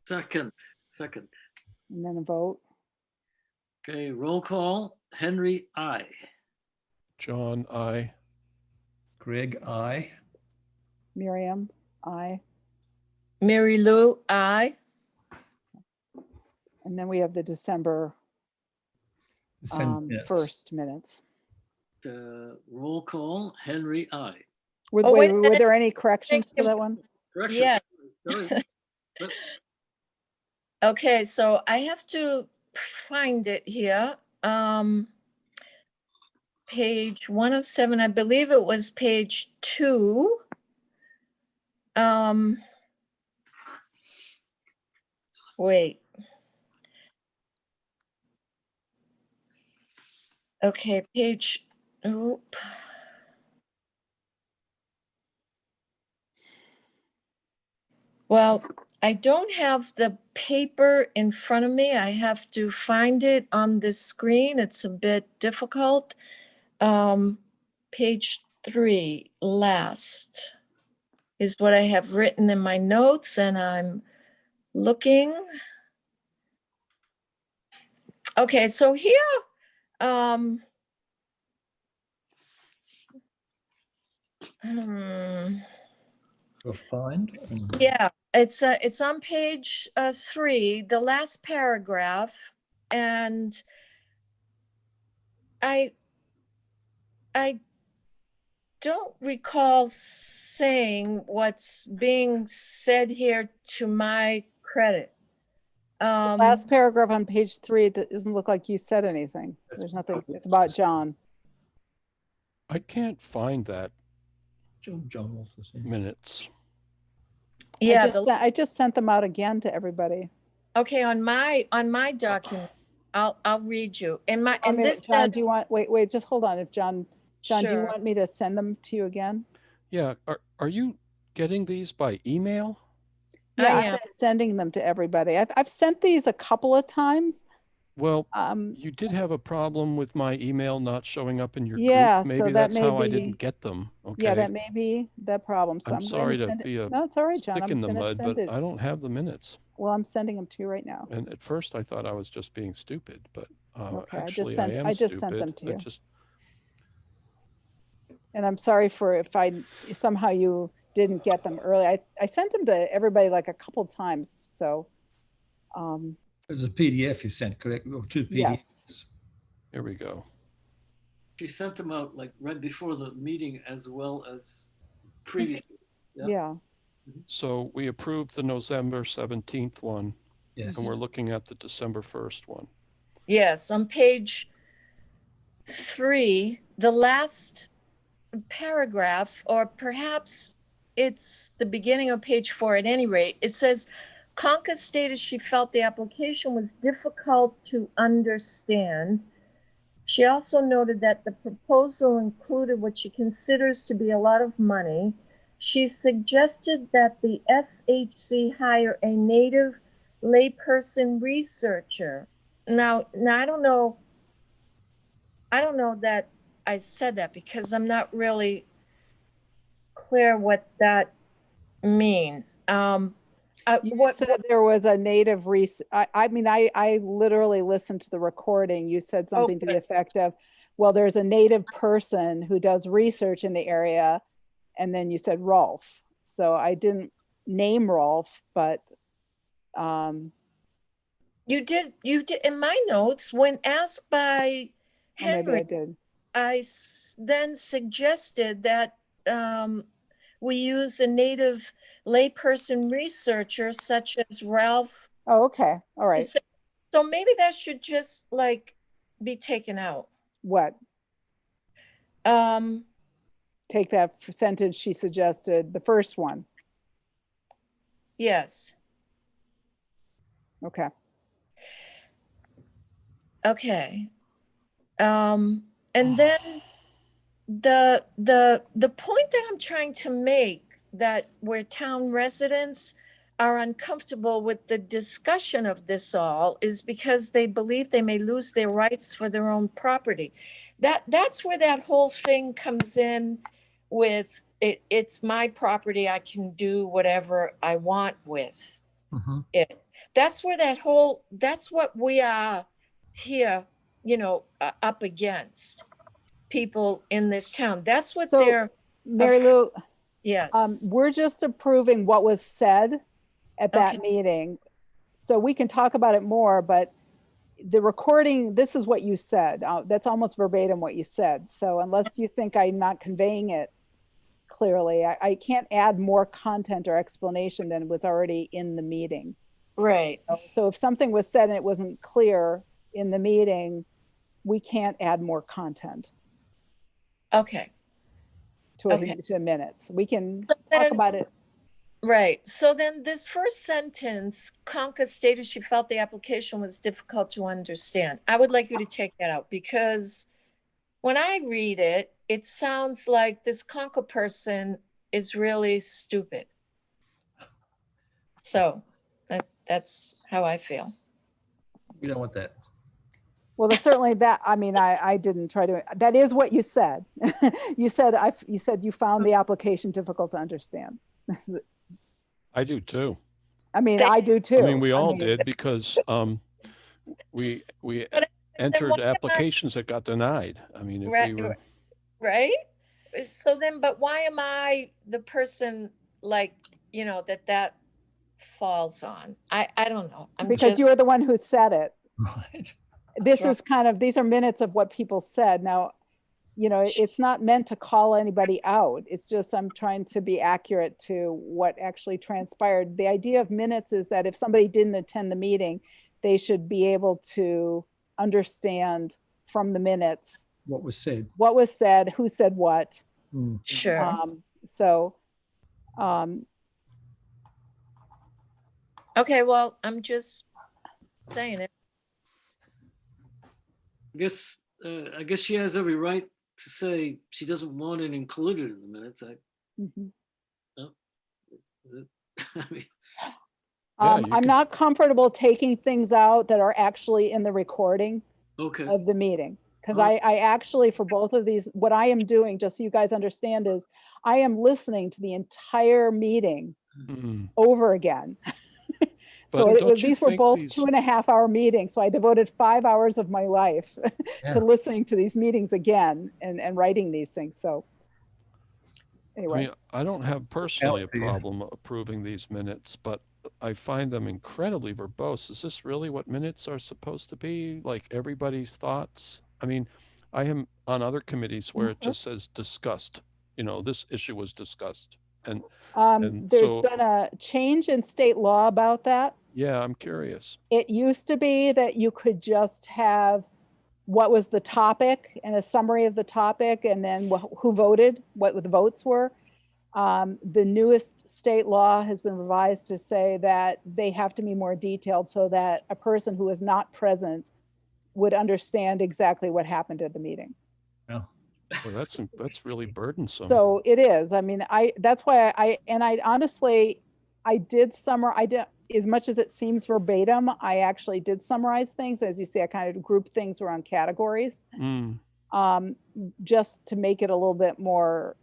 Second. and then a vote. Okay, roll call. Henry, I. John, I. Greg, I. Miriam, I. Mary Lou, aye. And then we have the December Minutes. 1st minutes. Roll call. Henry, I. Oh, wait a Were minute. there any corrections to you. that one? Correction. Yeah. Sorry. Okay, so I have to find it here. Page 107, I believe it was page 2. Wait. Okay, page, oop. Well, I don't have the paper in front of me. I have to find it on this screen. It's a bit difficult. Page 3, last, is what I have written in my notes, and I'm looking. Okay, so here, We'll find. yeah, it's on page 3, the last paragraph, and I don't recall saying what's being said here to my credit. Last paragraph on page 3, it doesn't look like you said anything. There's nothing. It's about John. I can't find that John Walters. Yeah. minutes. Yeah, I just sent them out again to everybody. okay, on my document, I'll read you. In this, John, do you want, wait, just hold on. If John, do you sure. want me to send them to you again? Yeah, are you getting these by email? Yeah, I I've am. been sending them to everybody. I've sent these a couple of times. Well, you did have a problem with my email not showing up in your Yeah, group. so Maybe that that's may how I be- didn't get them. Okay. Yeah, that may be the problem. So I'm I'm going sorry to to send be a it. No, it's all right, John. stick I'm in the going to mud, send but it. I don't have the minutes. Well, I'm sending them to you right now. And at first I thought I was just being stupid, but Okay, actually I am I stupid. just sent them to I you. just, And I'm sorry for if somehow you didn't get them early. I sent them to everybody like a couple times. So, There's a PDF you sent, correct? Or 2 PDFs. yes. here we go. She sent them out like right before the meeting as well as previously. Yeah. Yeah. So we approved the November 17th one, Yes. and we're looking at the December 1st one. Yes, on page 3, the last paragraph, or perhaps it's the beginning of page 4 at any rate, it says, Conca stated she felt the application was difficult to understand She also noted that the proposal included what she considers to be a lot of money. She suggested that the SHC hire a native layperson researcher. Now I don't know that I said that because I'm not really clear what that means. You What said there was a native I mean, I literally listened to the recording. You said something to the good. effect of, well, there's a native person who does research in the area. And then you said Rolf. So I didn't name Rolf, but you did in my notes when asked by or maybe I Henry, did. then suggested that we use a native layperson researcher such as Ralph. Oh, okay. All right. So maybe that should just like be taken out. What? Um, Take that sentence she suggested, the first one. yes. Okay. Okay. And then the point that I'm trying to make, that where town residents are uncomfortable with the discussion of this all, is because they believe they may lose their rights for their own property. That's where that whole thing comes in with it's my property, I can do whatever I want with Mhm. it. That's where that's what we are here, up against people in this town. That's what So, they're, Mary Lou, yes. we're just approving what was said at that Okay. meeting. So we can talk about it more, but the recording, this is what you said. That's almost verbatim what you said. So unless you think I'm not conveying it clearly, I can't add more content or explanation than was already in the meeting. Right. So if something was said and it wasn't clear in the meeting, we can't add more content Okay. to Okay. to minutes. We can So talk then- about it. Right. So then this first sentence, Conca stated she felt the application was difficult to understand. I would like you to take that out because when I read it, it sounds like this Conca person is really stupid. So that's how I feel. We don't want that. Well, there's certainly that. I mean, I didn't try to, that is what you said. You said you found the application difficult to understand. I do too. I mean, I do too. I mean, we all mean, did because we But entered why am I- applications that got denied. I mean, if Right. we were, Right. So then, but why am I the person like, that falls on? I don't know. I'm Because just, you were the one who said it. Right. This Right. is kind of, these are minutes of what people said. Now, it's not meant to call anybody out. It's just, I'm trying to be accurate to what actually transpired. The idea of minutes is that if somebody didn't attend the meeting, they should be able to understand from the minutes What was said. what was said, who said what. Mm. sure. So, Okay, well, I'm just saying it. I guess she has every right to say she doesn't want it included in the minutes. mhm. Is it? I mean, Yeah, you I'm could- not comfortable taking things out that are actually in the recording okay. of the meeting. Because Alright. I actually, for both of these, what I am doing, just so you guys understand, is I am listening to the entire meeting Mm. over again. So But don't you these were think both these- 2.5 hour meetings. So I devoted 5 hours of my life Yeah. to listening to these meetings again and writing these things. So I anyway, mean, I don't have personally a to you. problem approving these minutes, but I find them incredibly verbose. Is this really what minutes are supposed to be? Like everybody's thoughts? I mean, I am on other committees where it just says discussed, this issue was discussed. And there's so, been a change in state law about that. yeah, I'm curious. It used to be that you could just have what was the topic and a summary of the topic and then who voted, what the votes were. The newest state law has been revised to say that they have to be more detailed so that a person who is not present would understand exactly what happened at the meeting. Well, Well, that's really burdensome. So it is. I mean, that's why I honestly, I did as much as it seems verbatim, I actually did summarize things. As you see, I kind of grouped things around categories, Mm, just to make it a little bit more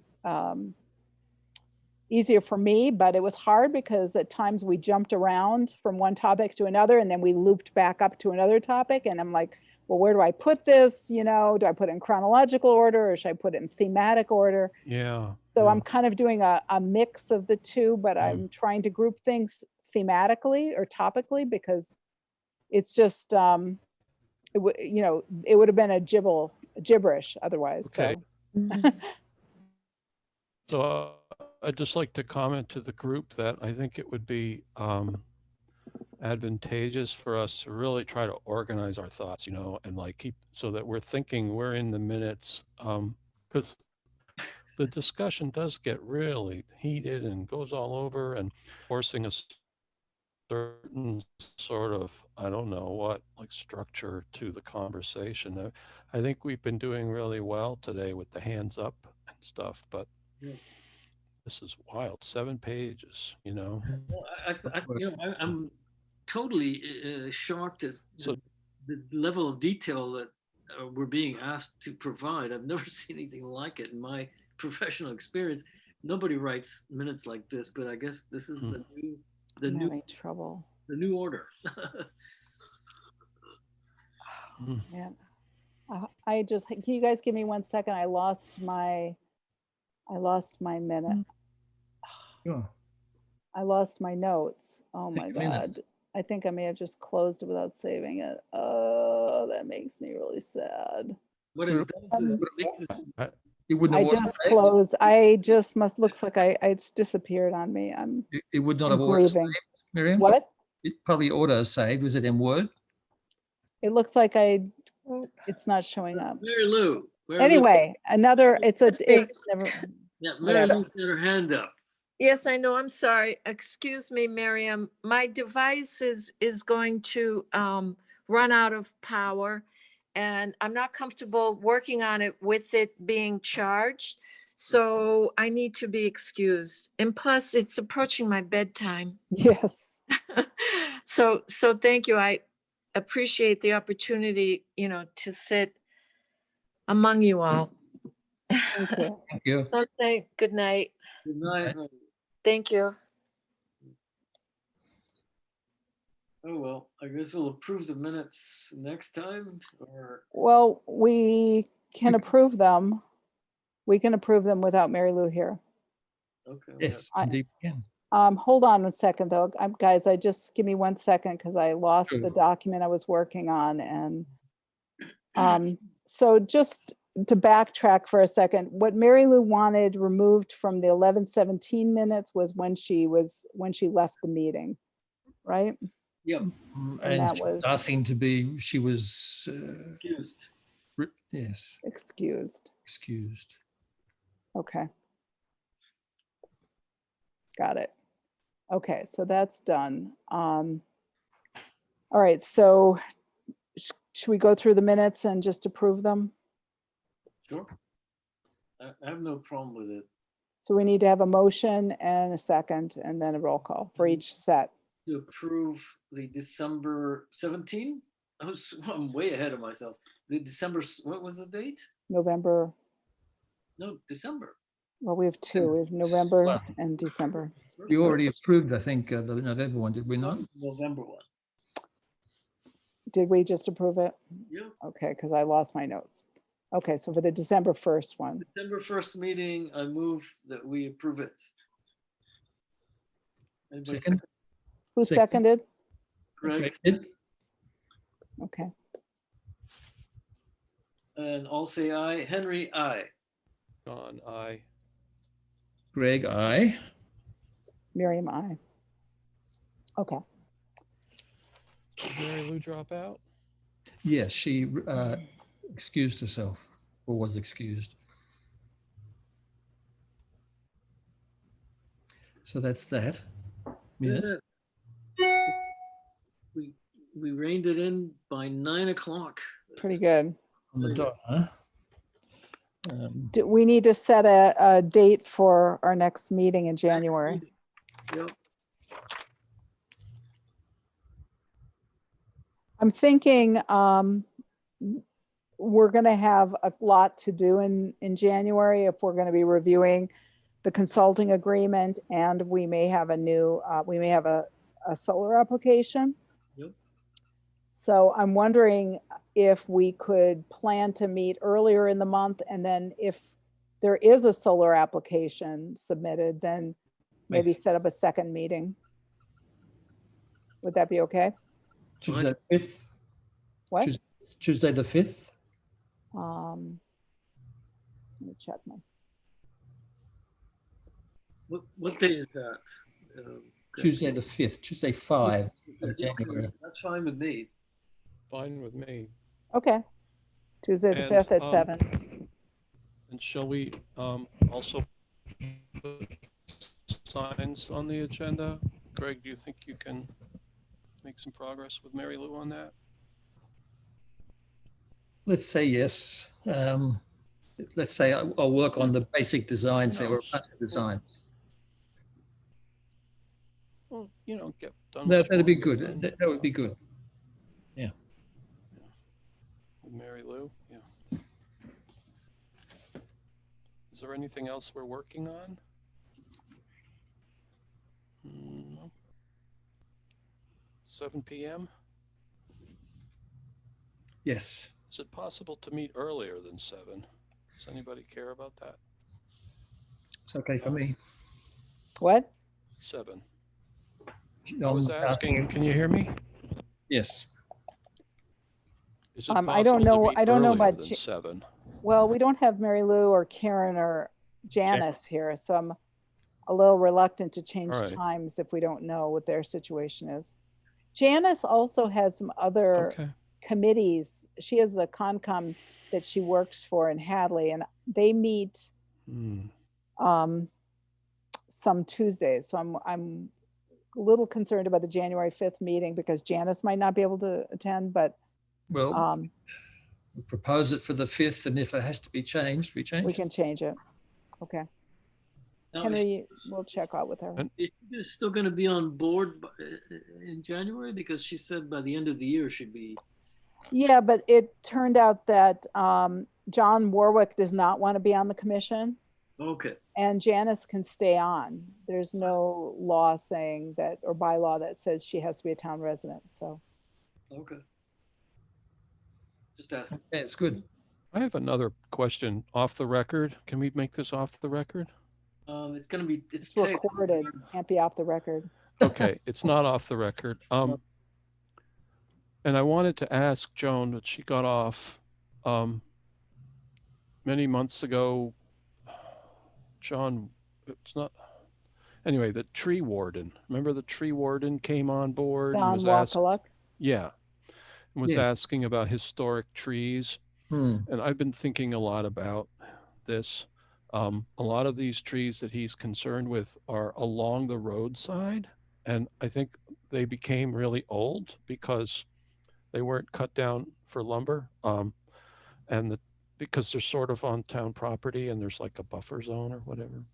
easier for me. But it was hard because at times we jumped around from one topic to another, and then we looped back up to another topic. And I'm like, well, where do I put this? You know, do I put it in chronological order, or should I put it in thematic order? yeah. So yeah. I'm kind of doing a mix of the two, but I'm trying to group things thematically or topically, because it's just, it would, you know, it would have been a gibberish otherwise. Okay. So So I'd just like to comment to the group that I think it would be advantageous for us to really try to organize our thoughts, you know, and like keep so that we're in the minutes, because the discussion does get really heated and goes all over and forcing a certain sort of, I don't know what, like structure to the conversation. I think we've been doing really well today with the hands up and stuff, but Yeah. this is wild. 7 pages, you know. Well, I'm totally shocked at So the level of detail that we're being asked to provide. I've never seen anything like it in my professional experience. Nobody writes minutes like this, but I guess this is the I'm new having trouble. the new order. Man, I just, can you guys give me 1 second? I lost my minute. sure. I lost my notes. Oh my Take a minute. God. I think I may have just closed it without saving it. Oh, that makes me really sad. What it does is make this. It wouldn't I have just closed. I just looks like it's disappeared on me. it would not I'm have auto saved, grieving. Miriam. What? It probably auto saved. Was it in Word? It looks like it's not showing up. Mary Lou. Anyway, it's never, Yeah, Mary whatever. Lou's got her hand up. Yes, I know. I'm sorry. Excuse me, Miriam. My device is going to run out of power, and I'm not comfortable working on it with it being charged. So I need to be excused. And plus, it's approaching my bedtime. Yes. So thank you. I appreciate the opportunity, you know, to sit among you all. Thank you. Thank you. So good night. Good night. Thank you. Oh, well, I guess we'll approve the minutes next time, or Well, we can approve them. We can approve them without Mary Lou here. okay. Yes, I- indeed. we can. Hold on a second though. Guys, give me 1 second because I lost the Sure. document I was working on. And so just to backtrack for a second, what Mary Lou wanted removed from the 11:17 minutes was when she left the meeting, right? Yep, And And that she was asking to be, she was, accused. yes, excused. excused. Okay. Got it. Okay, so that's done. All right, so should we go through the minutes and just approve them? Sure. I have no problem with it. So we need to have a motion and a second and then a roll call for each set. To approve the December 17. I'm way ahead of myself. The December, what was the date? November, No, December. well, we have two, we have November and December. We already approved, I think, the November one, did we not? November one. Did we just approve it? Yeah, Okay, because I lost my notes. Okay, so for the December 1st one, December 1st meeting, I move that we approve it. Anybody Second. who Second. seconded? Greg, Did- Okay, and all say aye. Henry, aye. John, I. Greg, aye. Miriam, I. Okay, Did Mary Lou drop out? Yes, she excused herself or was excused. So that's that. Minute. We reined it in by 9 o'clock Pretty good. on the dot, huh? Do we need to set a date for our next meeting in January? Yep. I'm thinking we're going to have a lot to do in January if we're going to be reviewing the consulting agreement, and we may have a solar application. Yep. So I'm wondering if we could plan to meet earlier in the month, and then if there is a solar application submitted, then maybe Makes- set up a second meeting. Would that be okay? Tuesday the 5th. What? Tuesday the 5th. Let me check my. What day is that? Tuesday the 5th. Tuesday 5 of Okay, January. that's fine with me. Fine with me. Okay. Tuesday the And, 5th at 7. And shall we also put signs on the agenda? Greg, do you think you can make some progress with Mary Lou on that? Let's say yes. Let's say I'll work on the basic design, say we're knows? about to design. Well, get done. No, what you that'd be want to good. get done. That would be good. With Mary Lou, yeah. Is there anything else we're working on? No. 7 p.m. Yes. Is it possible to meet earlier than 7? Does anybody care about that? It's okay for me. What? 7. I was asking, can you hear me? Yes. Is it I don't know. possible to meet I don't know earlier about than 7? Well, we don't have Mary Lou or Karen or Janice here, so I'm a little reluctant to change All right. times if we don't know what their situation is. Janice also has some other Okay. committees. She has a Concom that she works for in Hadley, and they meet some Tuesdays. So I'm a little concerned about the January 5th meeting because Janice might not be able to attend, but Well, we propose it for the 5th, and if it has to be changed, we change we it. can change it. Okay. Now, Henry, we'll check out with her. And- is she still going to be on board in January? Because she said by the end of the year she'd be. Yeah, but it turned out that John Warwick does not want to be on the commission, Okay. and Janice can stay on. There's no law saying that, or bylaw that says she has to be a town resident, so. Okay. Just asking. Yeah, it's good. I have another question off the record. Can we make this off the record? It's going to be, It's recorded, can't be off the record. Okay, it's not off the record. And I wanted to ask Joan, but she got off many months ago. John, it's not. Anyway, the tree warden. Remember the tree warden came on board and Don was asking. Wakaluk. Yeah, and was Yeah. asking about historic trees. And I've been thinking a lot about this. A lot of these trees that he's concerned with are along the roadside, and I think they became really old because they weren't cut down for lumber, because they're sort of on town property and there's like a buffer zone or whatever.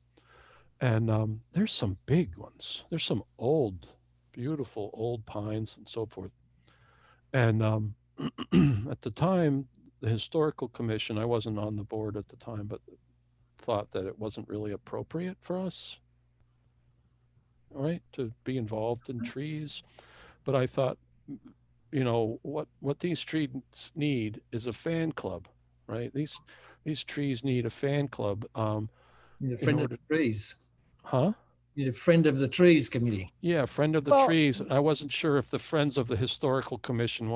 And there's some big ones. There's some old, beautiful old pines and so forth. And at the time, the historical commission, I wasn't on the board at the time, but thought that it wasn't really appropriate for us, right, to be involved in trees. But I thought, what these trees need is a fan club, right? These trees need a fan club. Need a friend of the trees. Huh? Need a friend of the trees committee. Yeah, friend of the Well- trees. I wasn't sure if the Friends of the Historical Commission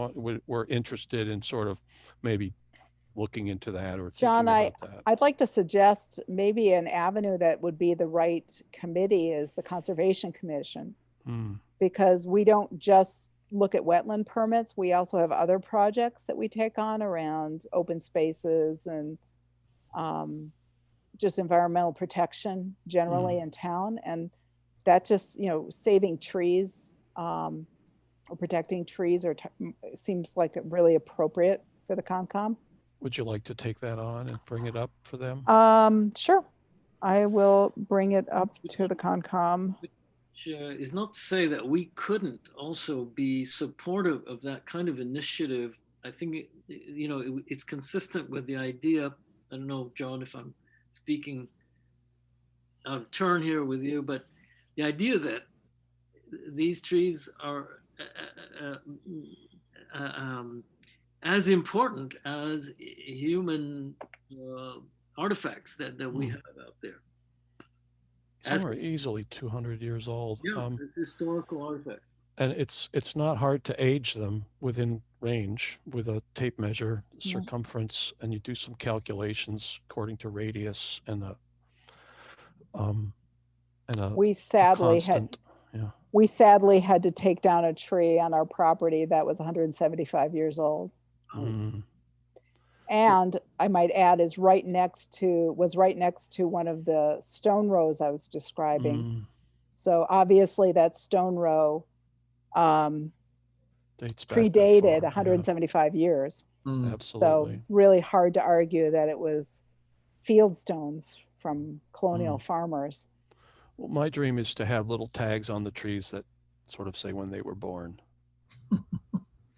were interested in sort of maybe looking into that or John, thinking about that. I'd like to suggest maybe an avenue that would be the right committee is the Conservation Commission, because we don't just look at wetland permits. We also have other projects that we take on around open spaces and just environmental protection generally in town. And that just, saving trees or protecting trees seems like really appropriate for for the Concom. Would you like to take that on and bring it up for them? Sure. I will bring it up to the Concom. Which is not to say that we couldn't also be supportive of that kind of initiative. I think, it's consistent with the idea. I don't know, John, if I'm speaking out of turn here with you, but the idea that these trees are as important as human artifacts that we have out there. Some are easily 200 years old. Yeah, as historical artifacts. And it's not hard to age them within range with a tape measure, Yeah. circumference, and you do some calculations according to radius and a We sadly constant. we sadly had to take down a tree on our property that was 175 years old. Mm, And I might add was right next to one of the stone rows I was describing. mm, So obviously that stone row dates back that predated far, 175 years. Mm. yeah, absolutely. So really hard to argue that it was field stones from colonial farmers. Well, my dream is to have little tags on the trees that sort of say when they were born.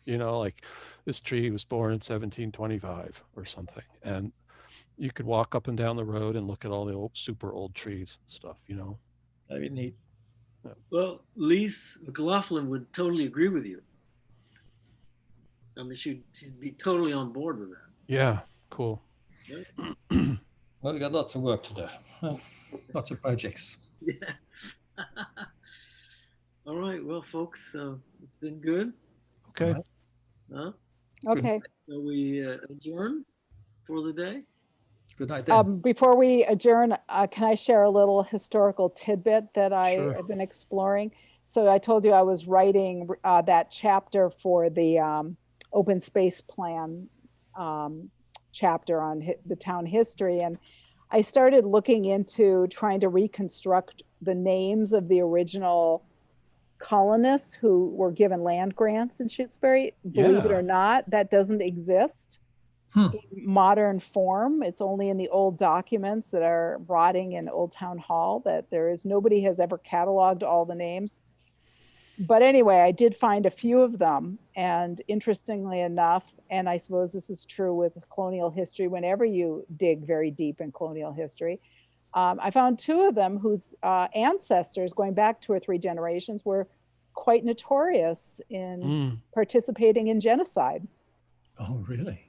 Like this tree was born in 1725 or something. And you could walk up and down the road and look at all the super old trees and stuff, That'd be neat. Well, Lise McLaughlin would totally agree with you. I mean, she'd be totally on board with that. Yeah, cool. Well, we've got lots of work to do. Well, lots of projects. Yes. All right. Well, folks, it's been good. Okay. Huh? Okay. So we adjourn for the day. Good night then. Before we adjourn, can I share a little historical tidbit that I Sure. have been exploring? So I told you I was writing that chapter for the open space plan chapter on the town history. And I started looking into trying to reconstruct the names of the original colonists who were given land grants in Shutesbury. Believe it Yeah. or not, that doesn't exist in modern form. It's only in the old documents that are rotting in Old Town Hall that nobody has ever cataloged all the names. But anyway, I did find a few of them. And interestingly enough, and I suppose this is true with colonial history, whenever you dig very deep in colonial history, I found two of them whose ancestors, going back 2 or 3 generations, were quite notorious in participating in genocide. Oh, really?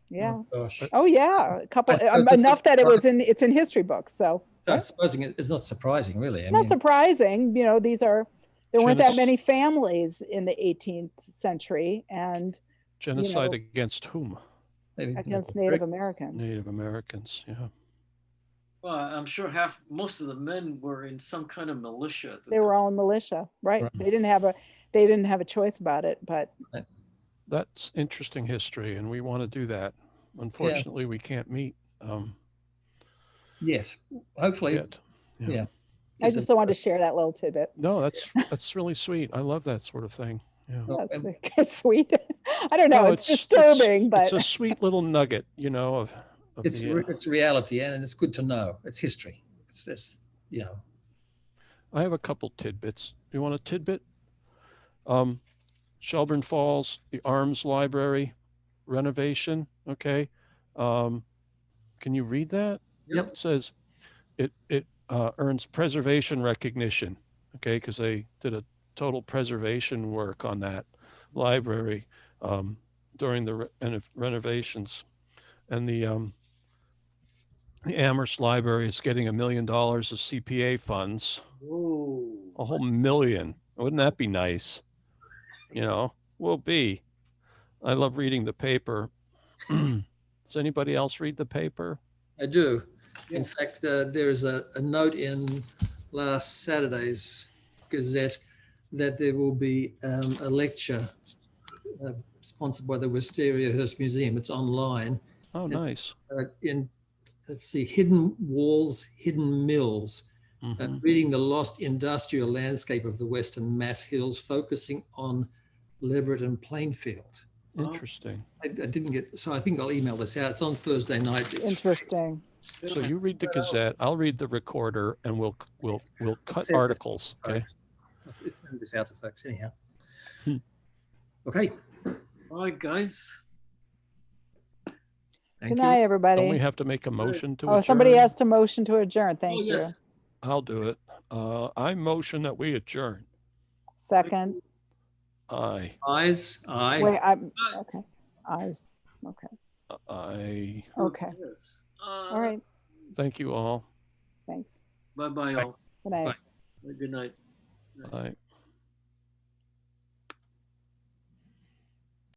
Yeah. Oh, gosh. Oh, yeah. A couple, I- enough that it's in history books. So So supposing it's not surprising, really. not surprising. There weren't that Genos- many families in the 18th century and Genocide against whom? maybe against Native Americans. Native Americans. Yeah. Well, I'm sure most of the men were in some kind of militia. At the They were time. all in militia, right? Right. They didn't have a choice about it, but That's interesting history, and we want to do that. Unfortunately, we can't meet Yes. Hopefully. yet. Yeah. I just wanted to share that little tidbit. No, that's really sweet. I love that sort of thing. Yeah. Well, That's it's sweet. I don't know. No, It's disturbing, but it's a sweet little nugget, of It's the, it's reality, and it's good to know. It's history. It's this, I have a couple tidbits. You want a tidbit? Shelburne Falls, the Arms Library renovation. Okay. Can you read that? Yep. It says it earns preservation recognition. Okay, because they did a total preservation work on that library during the renovations, and the Amherst Library is getting $1 million of CPA funds. Whoa. A whole million. Wouldn't that be nice? Will be. I love reading the paper. Does anybody else read the paper? I do. In fact, there's a note in last Saturday's Gazette that there will be a lecture sponsored by the Westariahurst Museum. It's online. Oh, nice. Let's see, Hidden Walls, Hidden Mills, Mhm. reading the lost industrial landscape of the Western Mass Hills, focusing on Leverett and Plainfield. Interesting. I didn't get, so I think I'll email this out. It's on Thursday night. It's- Interesting. So you read the Gazette, I'll read the Recorder, and we'll cut send this articles. to Okay. folks. I'll send this out to folks anyhow. Hmm. Okay. All right, guys. Thank Good you. night, everybody. Don't we have to make a motion to Oh, adjourn? somebody has to motion to adjourn. Oh, Thank you. yes. I'll do it. I motion that we adjourn. Second. Aye. Ayes. Aye. Wait, I'm, okay. Eyes. Okay. Aye. Okay. Yes. All right. Thank you all. Thanks. Bye-bye, all. Good night. Bye. Good night. Aye.